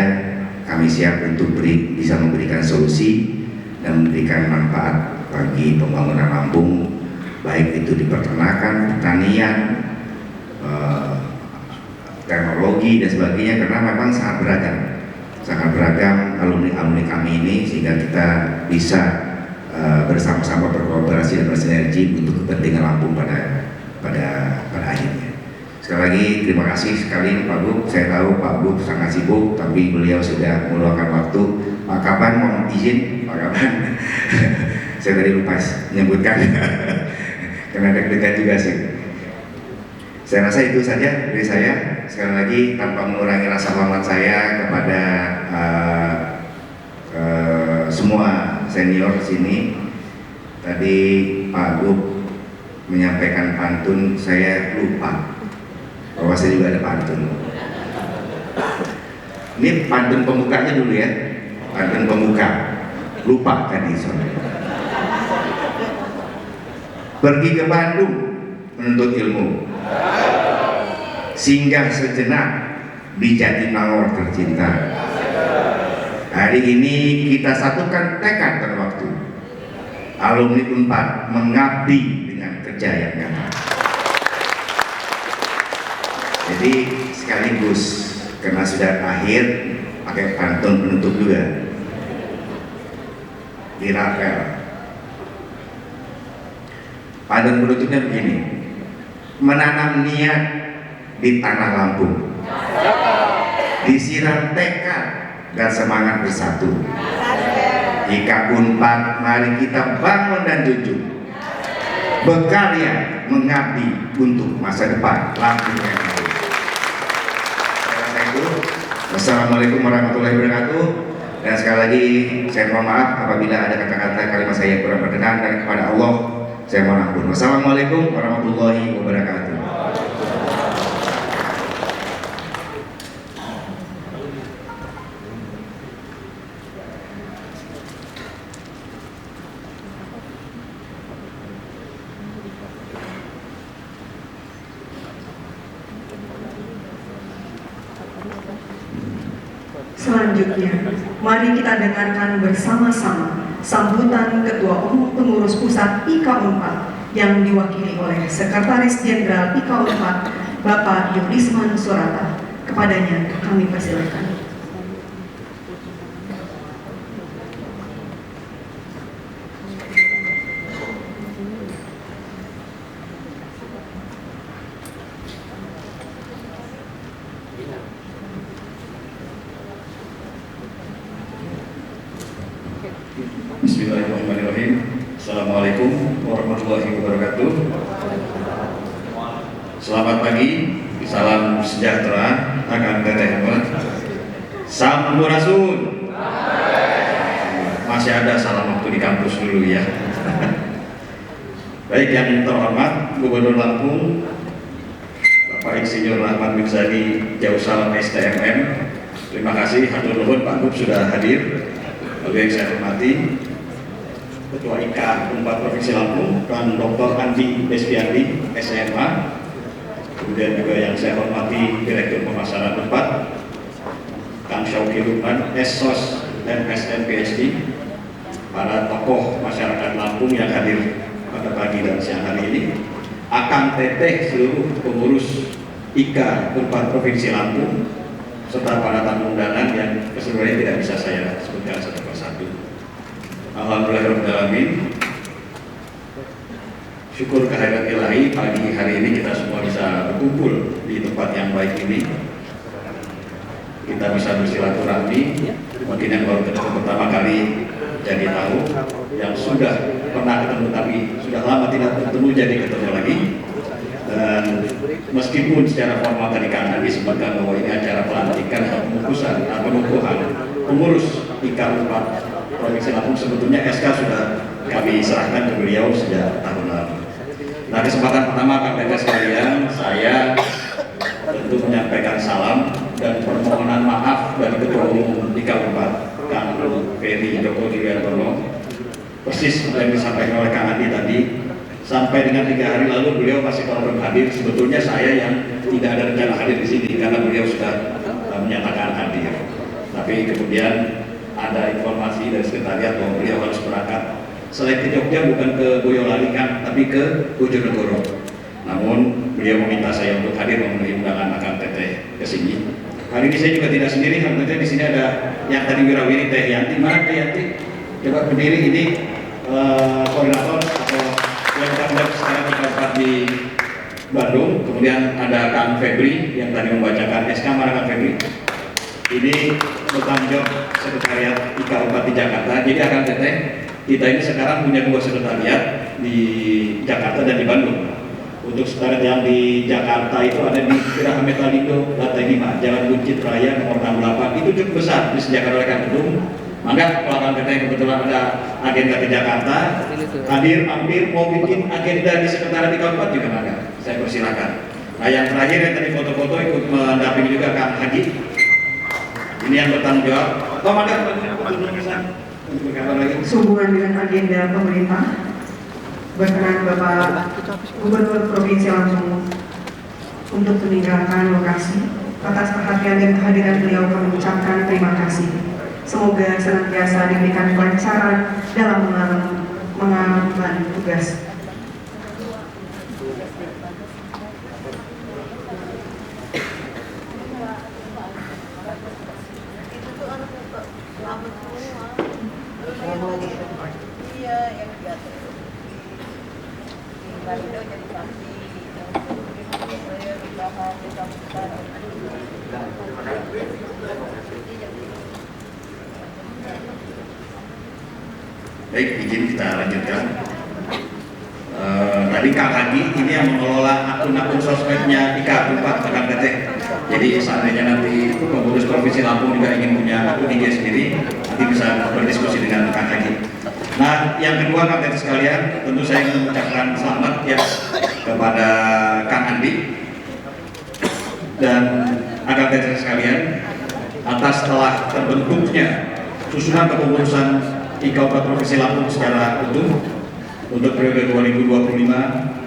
kami siap untuk bisa memberikan solusi dan memberikan manfaat bagi pembangunan Lampung, baik itu di peternakan, pertanian, teknologi dan sebagainya, karena memang sangat beragam alumni kami ini, sehingga kita bisa bersama-sama berkolaborasi dan bersinergi untuk kepentingan Lampung pada akhirnya. Sekali lagi terima kasih sekali Pak Gub. Saya tahu Pak Gub sangat sibuk, tapi beliau sudah meluangkan waktu. Pak Kaban mohon izin, Pak Kaban. Saya tadi lupa menyebutkan karena deg-degan juga sih. Saya rasa itu saja dari saya. Sekali lagi tanpa mengurangi rasa hormat saya kepada semua senior sini. Tadi Pak Gub menyampaikan pantun, saya lupa bahwa saya juga ada pantun. Ini pantun pembukanya dulu ya, pantun pembuka. Lupa tadi sore. Pergi ke Bandung menuntut ilmu, singgah sejenak di Jatinangor tercinta. Hari ini kita satukan tekad dan waktu, alumni Unpad mengabdi dengan kerja yang nyata. Jadi sekaligus karena sudah akhir, pakai pantun penutup juga. Dirapel. Pantun penutupnya begini: menanam niat di tanah Lampung, disiram tekad dan semangat bersatu. IKA Unpad, mari kita bangun dan junjung, berkarya mengabdi untuk masa depan Lampung yang baik. Wassalamualaikum warahmatullahi wabarakatuh. Dan sekali lagi saya mohon maaf apabila ada kata-kata kalimat saya yang kurang berkenan, dan kepada Allah saya mohon ampun. Wassalamualaikum warahmatullahi wabarakatuh. Selanjutnya, mari kita dengarkan bersama-sama sambutan Ketua Umum Pengurus Pusat IKA Unpad yang diwakili oleh Sekretaris Jenderal IKA Unpad, Bapak Yudisman Surata. Kepadanya kami persilakan. Bismillahirrahmanirrahim. Assalamualaikum warahmatullahi wabarakatuh. Selamat pagi, salam sejahtera, akan teteh. Sampurasun. Masih ada salam waktu di kampus dulu ya. Baik yang terhormat Gubernur Lampung Bapak Insinyur Rahmat Mirzadi Jausal STMM, terima kasih hatur nuhun Pak Gub sudah hadir. Lalu yang saya hormati Ketua IKA Unpad Provinsi Lampung Kan Dr. Andi Desviandi SMA, kemudian juga yang saya hormati Direktur Pemasaran Unpad Kang Syauki Lukman SSOS MSN PhD, para tokoh masyarakat Lampung yang hadir pada pagi dan siang hari ini, Akang Teteh seluruh pengurus IKA Unpad Provinsi Lampung, serta para tamu undangan yang keseluruhannya tidak bisa saya sebutkan satu persatu. Alhamdulillahirrahmanirrahim. Syukur kehadirat Ilahi, pagi hari ini kita semua bisa berkumpul di tempat yang baik ini. Kita bisa bersilaturahmi, mungkin yang baru ketemu pertama kali jadi tahu, yang sudah pernah ketemu tapi sudah lama tidak bertemu jadi ketemu lagi. Dan meskipun secara formal tadi Kang Andi sebutkan bahwa ini acara pelantikan atau pengukuhan pengurus IKA Unpad Provinsi Lampung, sebetulnya SK sudah kami serahkan ke beliau sejak tahun lalu. Nah, kesempatan pertama Kang Teteh sekalian, saya tentu menyampaikan salam dan permohonan maaf dari Ketua Umum IKA Unpad Kang Ferry Joko Juliantono, persis yang disampaikan oleh Kang Andi tadi. Sampai dengan 3 hari lalu beliau masih belum hadir. Sebetulnya saya yang tidak ada rencana hadir di sini karena beliau sudah menyatakan hadir. Tapi kemudian ada informasi dari sekretariat bahwa beliau harus berangkat selain ke Jogja, bukan ke Boyolali kan, tapi ke Bojonegoro. Namun beliau meminta saya untuk hadir memenuhi undangan Akang Teteh ke sini. Hari ini saya juga tidak sendiri, Kang Teteh di sini ada yang tadi wirawiri Teh Yanti. Mana Teh Yanti? Coba berdiri, ini koordinator atau yang terhadap sekarang IKA di Bandung. Kemudian ada Kang Febri yang tadi membacakan SK. Mana Kang Febri? Ini bertanggung jawab sekretariat IKA Unpad di Jakarta. Jadi Kang Teteh, kita ini sekarang punya 2 sekretariat di Jakarta dan di Bandung. Untuk sekretariat yang di Jakarta itu ada di Geraha Metalindo lantai 5, Jalan Buncit Raya nomor 68. Itu cukup besar disediakan oleh Kang Gedung. Maka kalau Kang Teteh kebetulan ada agenda ke Jakarta, hadir, hampir mau bikin agenda di sekretariat IKA Unpad juga ada. Saya persilakan. Nah, yang terakhir yang tadi foto-foto ikut mendampingi juga Kang Haji. Ini yang bertanggung jawab. Oh, maka Sehubungan dengan agenda pemerintah, berkenan Bapak Gubernur Provinsi Lampung untuk meninggalkan lokasi. Atas perhatian dan kehadiran beliau kami ucapkan terima kasih. Semoga senantiasa diberikan kelancaran dalam mengemban tugas. Baik, izin kita lanjutkan. Tadi Kang Haji ini yang mengelola akun-akun sosmednya IKA Unpad Kang Teteh. Jadi seandainya nanti pengurus Provinsi Lampung juga ingin punya akun IG sendiri, nanti bisa berdiskusi dengan Kang Haji. Nah, yang kedua Kang Teteh sekalian, tentu saya ingin mengucapkan selamat ya kepada Kang Andi dan Kang Teteh sekalian atas telah terbentuknya susunan kepengurusan IKA Unpad Provinsi Lampung secara utuh untuk periode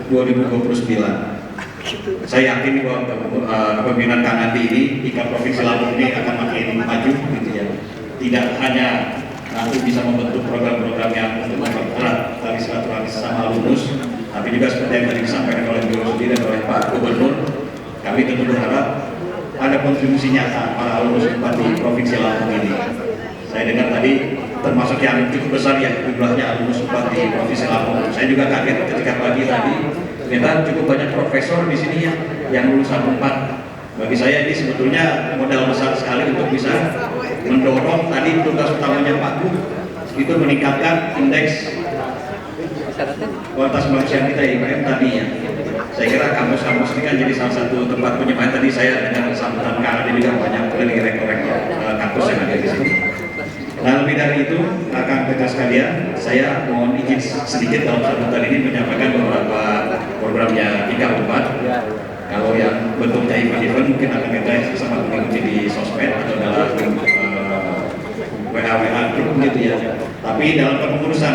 2025-2029. Saya yakin bahwa kepemimpinan Kang Andi ini, IKA Provinsi Lampung ini akan makin maju gitu ya. Tidak hanya nanti bisa membentuk program-program yang untuk mempererat tali silaturahmi sesama alumnus, tapi juga seperti yang tadi disampaikan oleh beliau sendiri dan oleh Pak Gubernur, kami tentu berharap ada kontribusi nyata para alumnus Unpad di Provinsi Lampung ini. Saya dengar tadi termasuk yang cukup besar ya jumlahnya alumnus Unpad di Provinsi Lampung. Saya juga kaget ketika pagi tadi ternyata cukup banyak profesor di sini yang lulusan Unpad. Bagi saya ini sebetulnya modal besar sekali untuk bisa mendorong tadi tugas utamanya Pak Gub itu meningkatkan indeks kualitas manusia kita IPM tadi ya. Saya kira kampus-kampus ini kan jadi salah satu tempat penyemayan. Tadi saya dengan sambutan Kang Adi juga banyak keliling rektor-rektor kampus yang ada di sini. Nah, lebih dari itu, Kang rekan-rekan sekalian, saya mohon izin sedikit dalam sambutan ini menyampaikan beberapa programnya IKA 4. Kalau yang bentuknya event mungkin akan kita sama mengikuti di sosmed atau dalam WA grup gitu ya. Tapi dalam kepengurusan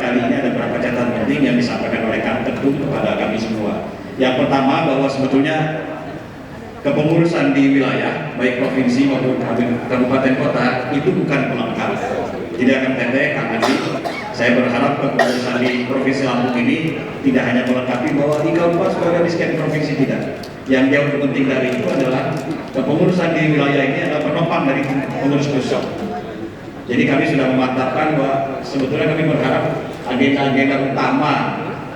kali ini ada beberapa catatan penting yang disampaikan oleh Kang Teguh kepada kami semua. Yang pertama bahwa sebetulnya kepengurusan di wilayah baik provinsi maupun kabupaten kota itu bukan pelengkap. Jadi akan teteh Kang Adi, saya berharap kepengurusan di provinsi Lampung ini tidak hanya melengkapi bahwa IKA 4 sudah ada di sekian provinsi, tidak. Yang jauh lebih penting dari itu adalah kepengurusan di wilayah ini adalah penopang dari pengurus pusat. Jadi kami sudah memantapkan bahwa sebetulnya kami berharap agenda-agenda utama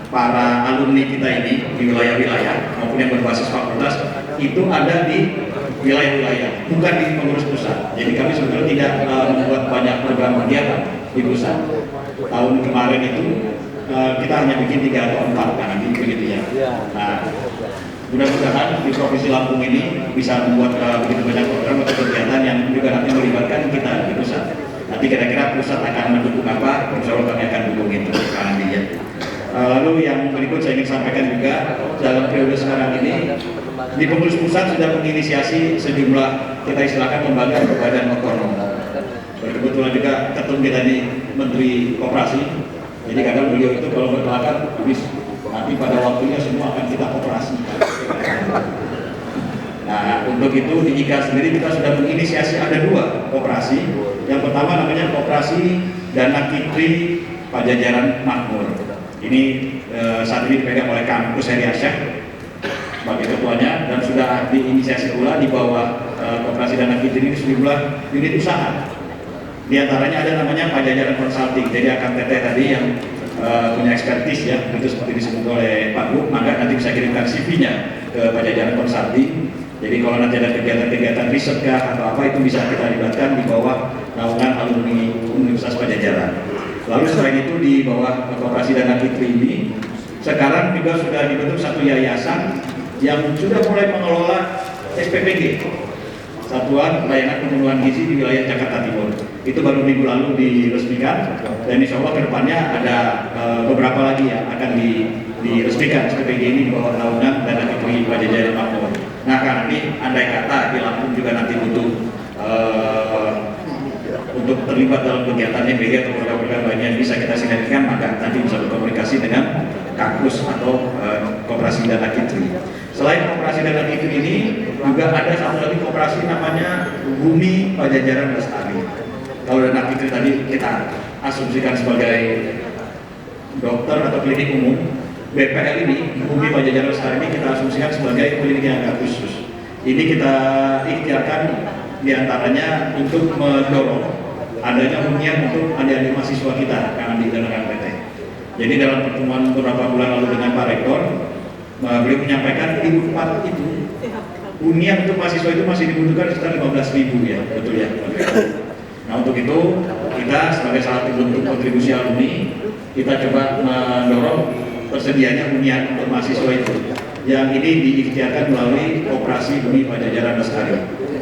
para alumni kita ini di wilayah-wilayah maupun yang berbasis fakultas itu ada di wilayah-wilayah, bukan di pengurus pusat. Jadi kami sebetulnya tidak membuat banyak program kegiatan di pusat. Tahun kemarin itu kita hanya bikin 3 atau 4 kan, begitu ya. Nah, mudah-mudahan di Provinsi Lampung ini bisa membuat begitu banyak program atau kegiatan yang juga nanti melibatkan kita di pusat. Nanti kira-kira pusat akan mendukung apa, insya Allah kami akan dukung itu nanti ya. Lalu yang berikut saya ingin sampaikan juga dalam periode sekarang ini di pengurus pusat sudah menginisiasi sejumlah kita istilahkan lembaga badan otonom. Berkebetulan juga ketum kita ini Menteri Koperasi. Jadi kadang beliau itu kalau berkelakar habis nanti pada waktunya semua akan kita operasikan. Nah, untuk itu di IKA sendiri kita sudah menginisiasi ada 2 koperasi. Yang pertama namanya Koperasi Dana Kitri Pajajaran Makmur. Ini saat ini dipegang oleh Kang Kuseri Asyah sebagai ketuanya dan sudah diinisiasi pula di bawah Koperasi Dana Kitri ini sejumlah unit usaha. Di antaranya ada namanya Pajajaran Consulting. Jadi akan teteh tadi yang punya ekspertis ya, itu seperti disebut oleh Pak Bu, maka nanti bisa kirimkan CV-nya ke Pajajaran Consulting. Jadi kalau nanti ada kegiatan-kegiatan riset kah atau apa itu bisa kita libatkan di bawah naungan alumni Universitas Pajajaran. Lalu selain itu di bawah Koperasi Dana Kitri ini sekarang juga sudah dibentuk satu yayasan yang sudah mulai mengelola SPPG, Satuan Pelayanan Pemenuhan Gizi di wilayah Jakarta Timur. Itu baru minggu lalu diresmikan dan insya Allah kedepannya ada beberapa lagi yang akan diresmikan SPPG ini di bawah naungan Dana Kitri Pajajaran Makmur. Nah, karena ini andai kata di Lampung juga nanti butuh untuk terlibat dalam kegiatan MBG atau program-program lainnya bisa kita sinergikan, maka nanti bisa berkomunikasi dengan Kampus atau Koperasi Dana Kitri. Selain Koperasi Dana Kitri ini juga ada satu lagi koperasi namanya Bumi Pajajaran Lestari. Kalau Dana Kitri tadi kita asumsikan sebagai dokter atau klinik umum, BPL ini, Bumi Pajajaran Lestari ini kita asumsikan sebagai klinik yang agak khusus. Ini kita ikhtiarkan diantaranya untuk mendorong adanya hunian untuk adik-adik mahasiswa kita yang di dalam PT. Jadi dalam pertemuan beberapa bulan lalu dengan Pak Rektor, beliau menyampaikan di UNPAD itu hunian untuk mahasiswa itu masih dibutuhkan sekitar 15.000 ya, betul ya. Nah, untuk itu kita sebagai salah satu bentuk kontribusi alumni kita coba mendorong tersedianya hunian untuk mahasiswa itu. Yang ini diikhtiarkan melalui Koperasi Bumi Pajajaran Lestari.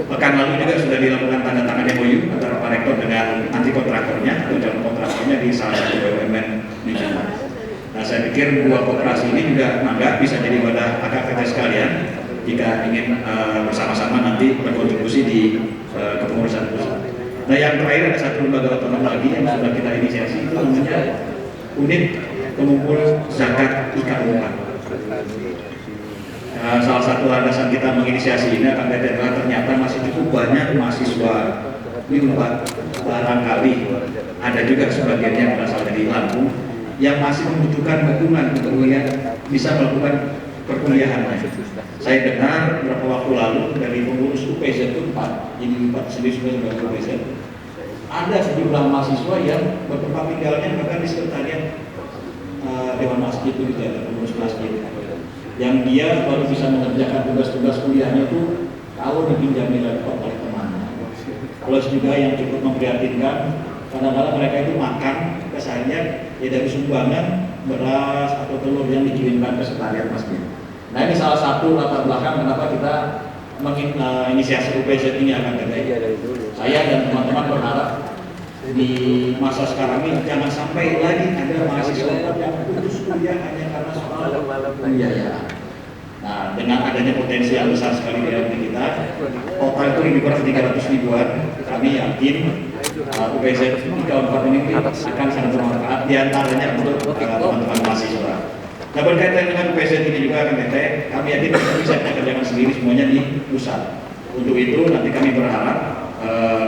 Pekan lalu juga sudah dilakukan tanda tangan MOU antara Pak Rektor dengan anti kontraktornya atau calon kontraktornya di salah satu BUMN di Jakarta. Nah, saya pikir 2 koperasi ini juga mangga bisa jadi wadah AKVT sekalian jika ingin bersama-sama nanti berkontribusi di kepengurusan pusat. Nah, yang terakhir ada satu lembaga otonom lagi yang sudah kita inisiasi, itu namanya Unit Pengumpul Zakat IKA 4. Salah satu landasan kita menginisiasi ini akan ternyata masih cukup banyak mahasiswa di tempat barangkali ada juga sebagian yang berasal dari Lampung yang masih membutuhkan dukungan untuk bisa melakukan perkuliahannya. Saya dengar beberapa waktu lalu dari pengurus UPZ itu 4, jadi 4 sendiri sudah UPZ. Ada sejumlah mahasiswa yang bertempat tinggalnya bahkan di sekretariat Dewan Masjid itu ada pengurus masjid. Yang dia baru bisa mengerjakan tugas-tugas kuliahnya itu kalau dipinjami laptop oleh temannya. Plus juga yang cukup memprihatinkan, kadang-kadang mereka itu makan keseharian ya dari sumbangan beras atau telur yang dikirimkan ke sekretariat masjid. Nah, ini salah satu latar belakang kenapa kita menginisiasi UPZ ini akan terjadi. Saya dan teman-teman berharap di masa sekarang ini jangan sampai lagi ada mahasiswa yang putus kuliah hanya karena soal pembiayaan. Nah, dengan adanya potensi yang besar sekali di LP kita, total itu lebih kurang 300 ribuan. Kami yakin UPZ 34 ini akan sangat bermanfaat diantaranya untuk teman-teman mahasiswa. Nah, berkaitan dengan UPZ ini juga kami yakin kita bisa kerjakan sendiri semuanya di pusat. Untuk itu nanti kami berharap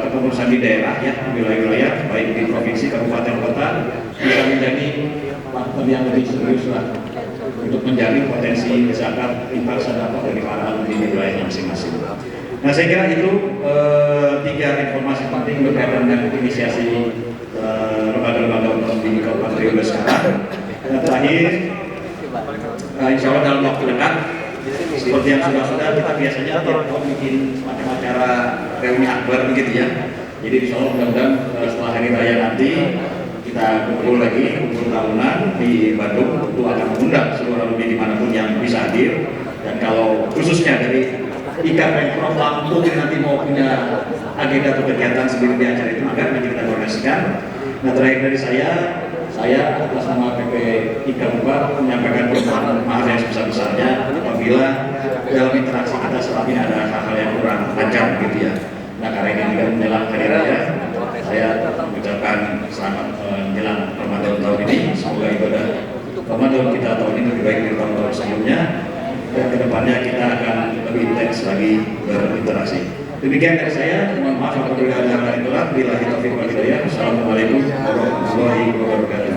kepengurusan di daerah ya, di wilayah-wilayah baik di provinsi, kabupaten, kota bisa menjadi partner yang lebih serius lah untuk menjaring potensi zakat infak sedekah dari para alumni di wilayahnya masing-masing. Nah, saya kira itu 3 informasi penting berkaitan dengan inisiasi lembaga-lembaga otonomi di Kabupaten Riau sekarang. Dan terakhir, insya Allah dalam waktu dekat seperti yang sudah kita biasanya tiap tahun bikin macam acara reuni akbar begitu ya. Jadi insya Allah mudah-mudahan setelah hari raya nanti kita kumpul tahunan di Bandung. Tentu akan mengundang seluruh alumni dimanapun yang bisa hadir. Dan kalau khususnya dari IKA Pemprov Lampung nanti mau punya agenda atau kegiatan sendiri di acara itu, maka nanti kita koordinasikan. Nah, terakhir dari saya atas nama PP IKA Bupar menyampaikan permohonan maaf yang sebesar-besarnya apabila dalam interaksi kita selama ini ada hal-hal yang kurang lancar gitu ya. Nah, karena ini juga menjelang hari raya, saya mengucapkan selamat menjelang Ramadan tahun ini. Semoga ibadah Ramadan kita tahun ini lebih baik dari tahun-tahun sebelumnya, dan kedepannya kita akan lebih intens lagi berinteraksi. Demikian dari saya, mohon maaf apabila ada hal yang kurang. Billahi taufiq wal hidayah. Assalamualaikum warahmatullahi wabarakatuh.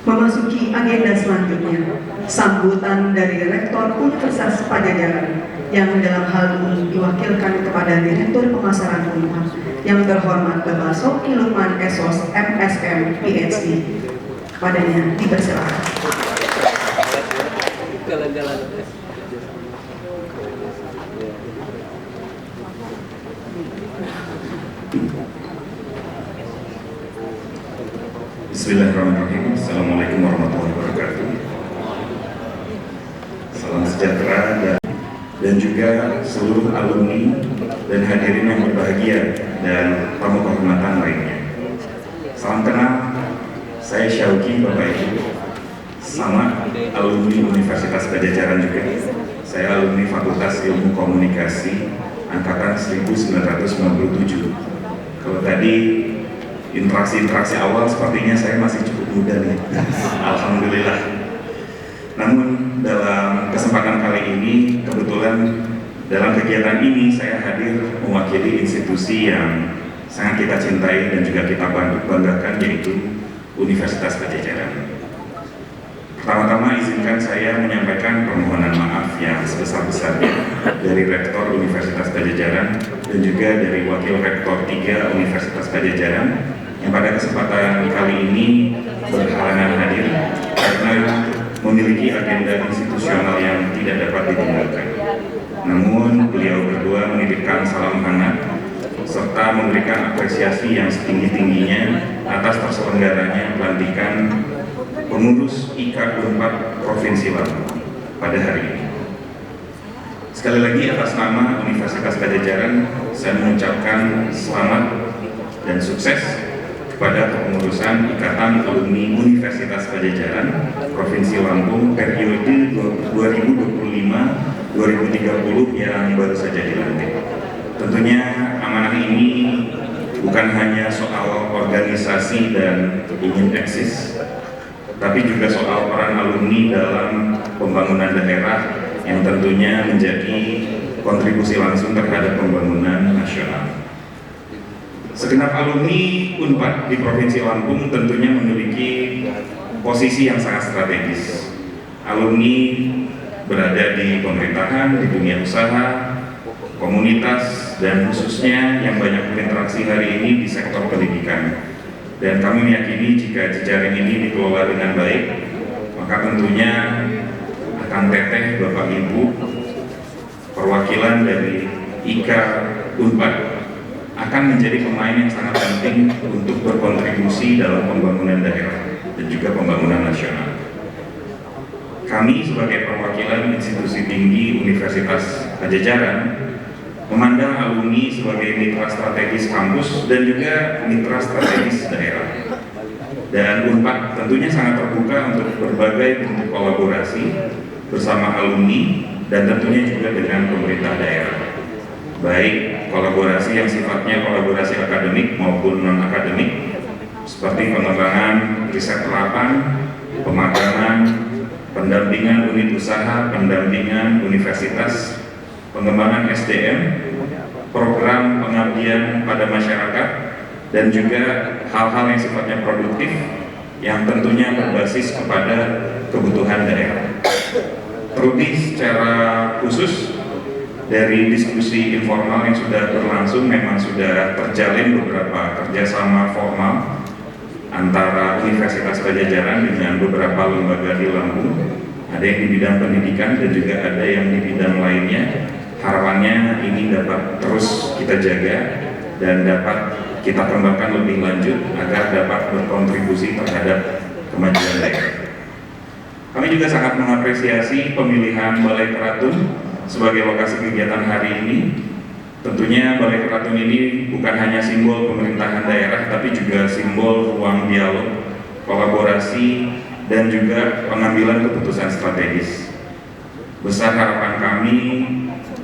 Memasuki agenda selanjutnya, sambutan dari Rektor Universitas Padjadjaran yang dalam hal ini diwakilkan kepada Direktur Pemasaran Unpad yang terhormat Bapak Soki Lukman Esos MSM PhD. Kepadanya dipersilakan. Bismillahirrahmanirrahim. Assalamualaikum warahmatullahi wabarakatuh. Salam sejahtera dan juga seluruh alumni dan hadirin yang berbahagia dan tamu kehormatan lainnya. Salam kenal, saya Syauki Bapak Ibu, sama alumni Universitas Padjadjaran juga. Saya alumni Fakultas Ilmu Komunikasi angkatan 1997. Kalau tadi interaksi awal sepertinya saya masih cukup muda nih. Alhamdulillah. Namun dalam kesempatan kali ini kebetulan dalam kegiatan ini saya hadir mewakili institusi yang sangat kita cintai dan juga kita banggakan, yaitu Universitas Padjadjaran. Pertama-tama izinkan saya menyampaikan permohonan maaf yang sebesar-besarnya dari Rektor Universitas Padjadjaran dan juga dari Wakil Rektor 3 Universitas Padjadjaran yang pada kesempatan kali ini berhalangan hadir karena memiliki agenda institusional yang tidak dapat ditinggalkan. Namun beliau berdua menitipkan salam hangat serta memberikan apresiasi yang setinggi-tingginya atas terselenggaranya pelantikan pengurus IKA Unpad Provinsi Lampung pada hari ini. Sekali lagi atas nama Universitas Padjadjaran saya mengucapkan selamat dan sukses kepada kepengurusan Ikatan Alumni Universitas Padjadjaran Provinsi Lampung periode 2025-2030 yang baru saja dilantik. Tentunya amanah ini bukan hanya soal organisasi dan ingin eksis, tapi juga soal peran alumni dalam pembangunan daerah yang tentunya menjadi kontribusi langsung terhadap pembangunan nasional. Segenap alumni Unpad di Provinsi Lampung tentunya memiliki posisi yang sangat strategis. Alumni berada di pemerintahan, di dunia usaha, komunitas, dan khususnya yang banyak berinteraksi hari ini di sektor pendidikan. Dan kami meyakini jika jejaring ini dikelola dengan baik, maka tentunya akan teteh Bapak Ibu perwakilan dari IKA Unpad akan menjadi pemain yang sangat penting untuk berkontribusi dalam pembangunan daerah dan juga pembangunan nasional. Kami sebagai perwakilan institusi tinggi Universitas Pajajaran memandang alumni sebagai mitra strategis kampus dan juga mitra strategis daerah. Dan UNPAD tentunya sangat terbuka untuk berbagai bentuk kolaborasi bersama alumni dan tentunya juga dengan pemerintah daerah. Baik kolaborasi yang sifatnya kolaborasi akademik maupun non-akademik, seperti pengembangan riset terapan, pemagangan, pendampingan unit usaha, pendampingan universitas, pengembangan SDM, program pengabdian pada masyarakat, dan juga hal-hal yang sifatnya produktif yang tentunya berbasis kepada kebutuhan daerah. Terlebih secara khusus dari diskusi informal yang sudah berlangsung, memang sudah terjalin beberapa kerjasama formal antara Universitas Pajajaran dengan beberapa lembaga di Lampung. Ada yang di bidang pendidikan dan juga ada yang di bidang lainnya. Harapannya ini dapat terus kita jaga dan dapat kita kembangkan lebih lanjut agar dapat berkontribusi terhadap kemajuan daerah. Kami juga sangat mengapresiasi pemilihan Balai Keratun sebagai lokasi kegiatan hari ini. Tentunya Balai Keratun ini bukan hanya simbol pemerintahan daerah, tapi juga simbol ruang dialog, kolaborasi, dan juga pengambilan keputusan strategis. Besar harapan kami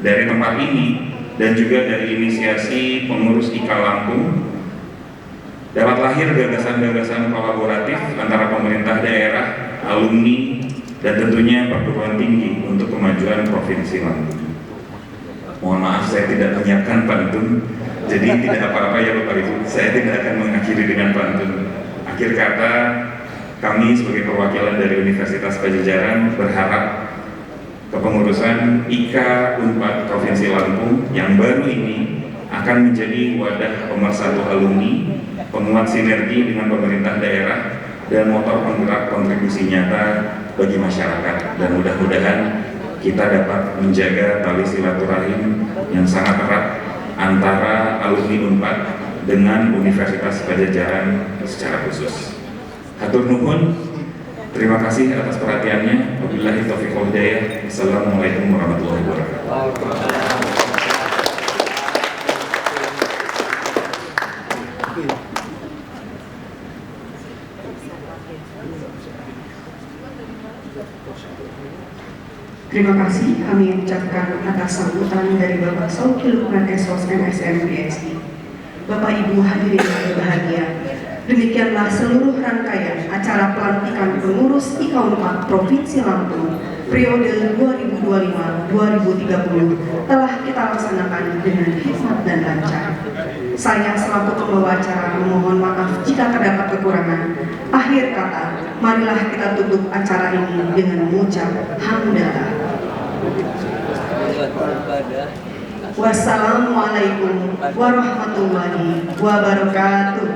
dari tempat ini dan juga dari inisiasi pengurus IKA Lampung dapat lahir gagasan-gagasan kolaboratif antara pemerintah daerah, alumni, dan tentunya perguruan tinggi untuk kemajuan Provinsi Lampung. Mohon maaf saya tidak menyiapkan pantun, jadi tidak apa-apa ya Bapak Ibu, saya tidak akan mengakhiri dengan pantun. Akhir kata, kami sebagai perwakilan dari Universitas Pajajaran berharap kepengurusan IKA Unpad Provinsi Lampung yang baru ini akan menjadi wadah pemersatu alumni, penguat sinergi dengan pemerintah daerah, dan motor penggerak kontribusi nyata bagi masyarakat. Dan mudah-mudahan kita dapat menjaga tali silaturahim yang sangat erat antara alumni Unpad dengan Universitas Pajajaran secara khusus. Hatur nuhun, terima kasih atas perhatiannya. Wabillahi taufiq wal hidayah. Assalamualaikum warahmatullahi wabarakatuh. Terima kasih kami ucapkan atas sambutan dari Bapak Saukil Lukman Esos MSM BSI. Bapak Ibu hadirin yang berbahagia, demikianlah seluruh rangkaian acara pelantikan pengurus IKA Unpad Provinsi Lampung periode 2025-2030 telah kita laksanakan dengan hikmat dan lancar. Saya selaku pembawa acara memohon maaf jika terdapat kekurangan. Akhir kata, marilah kita tutup acara ini dengan mengucap hamdalah. Wassalamualaikum warahmatullahi wabarakatuh.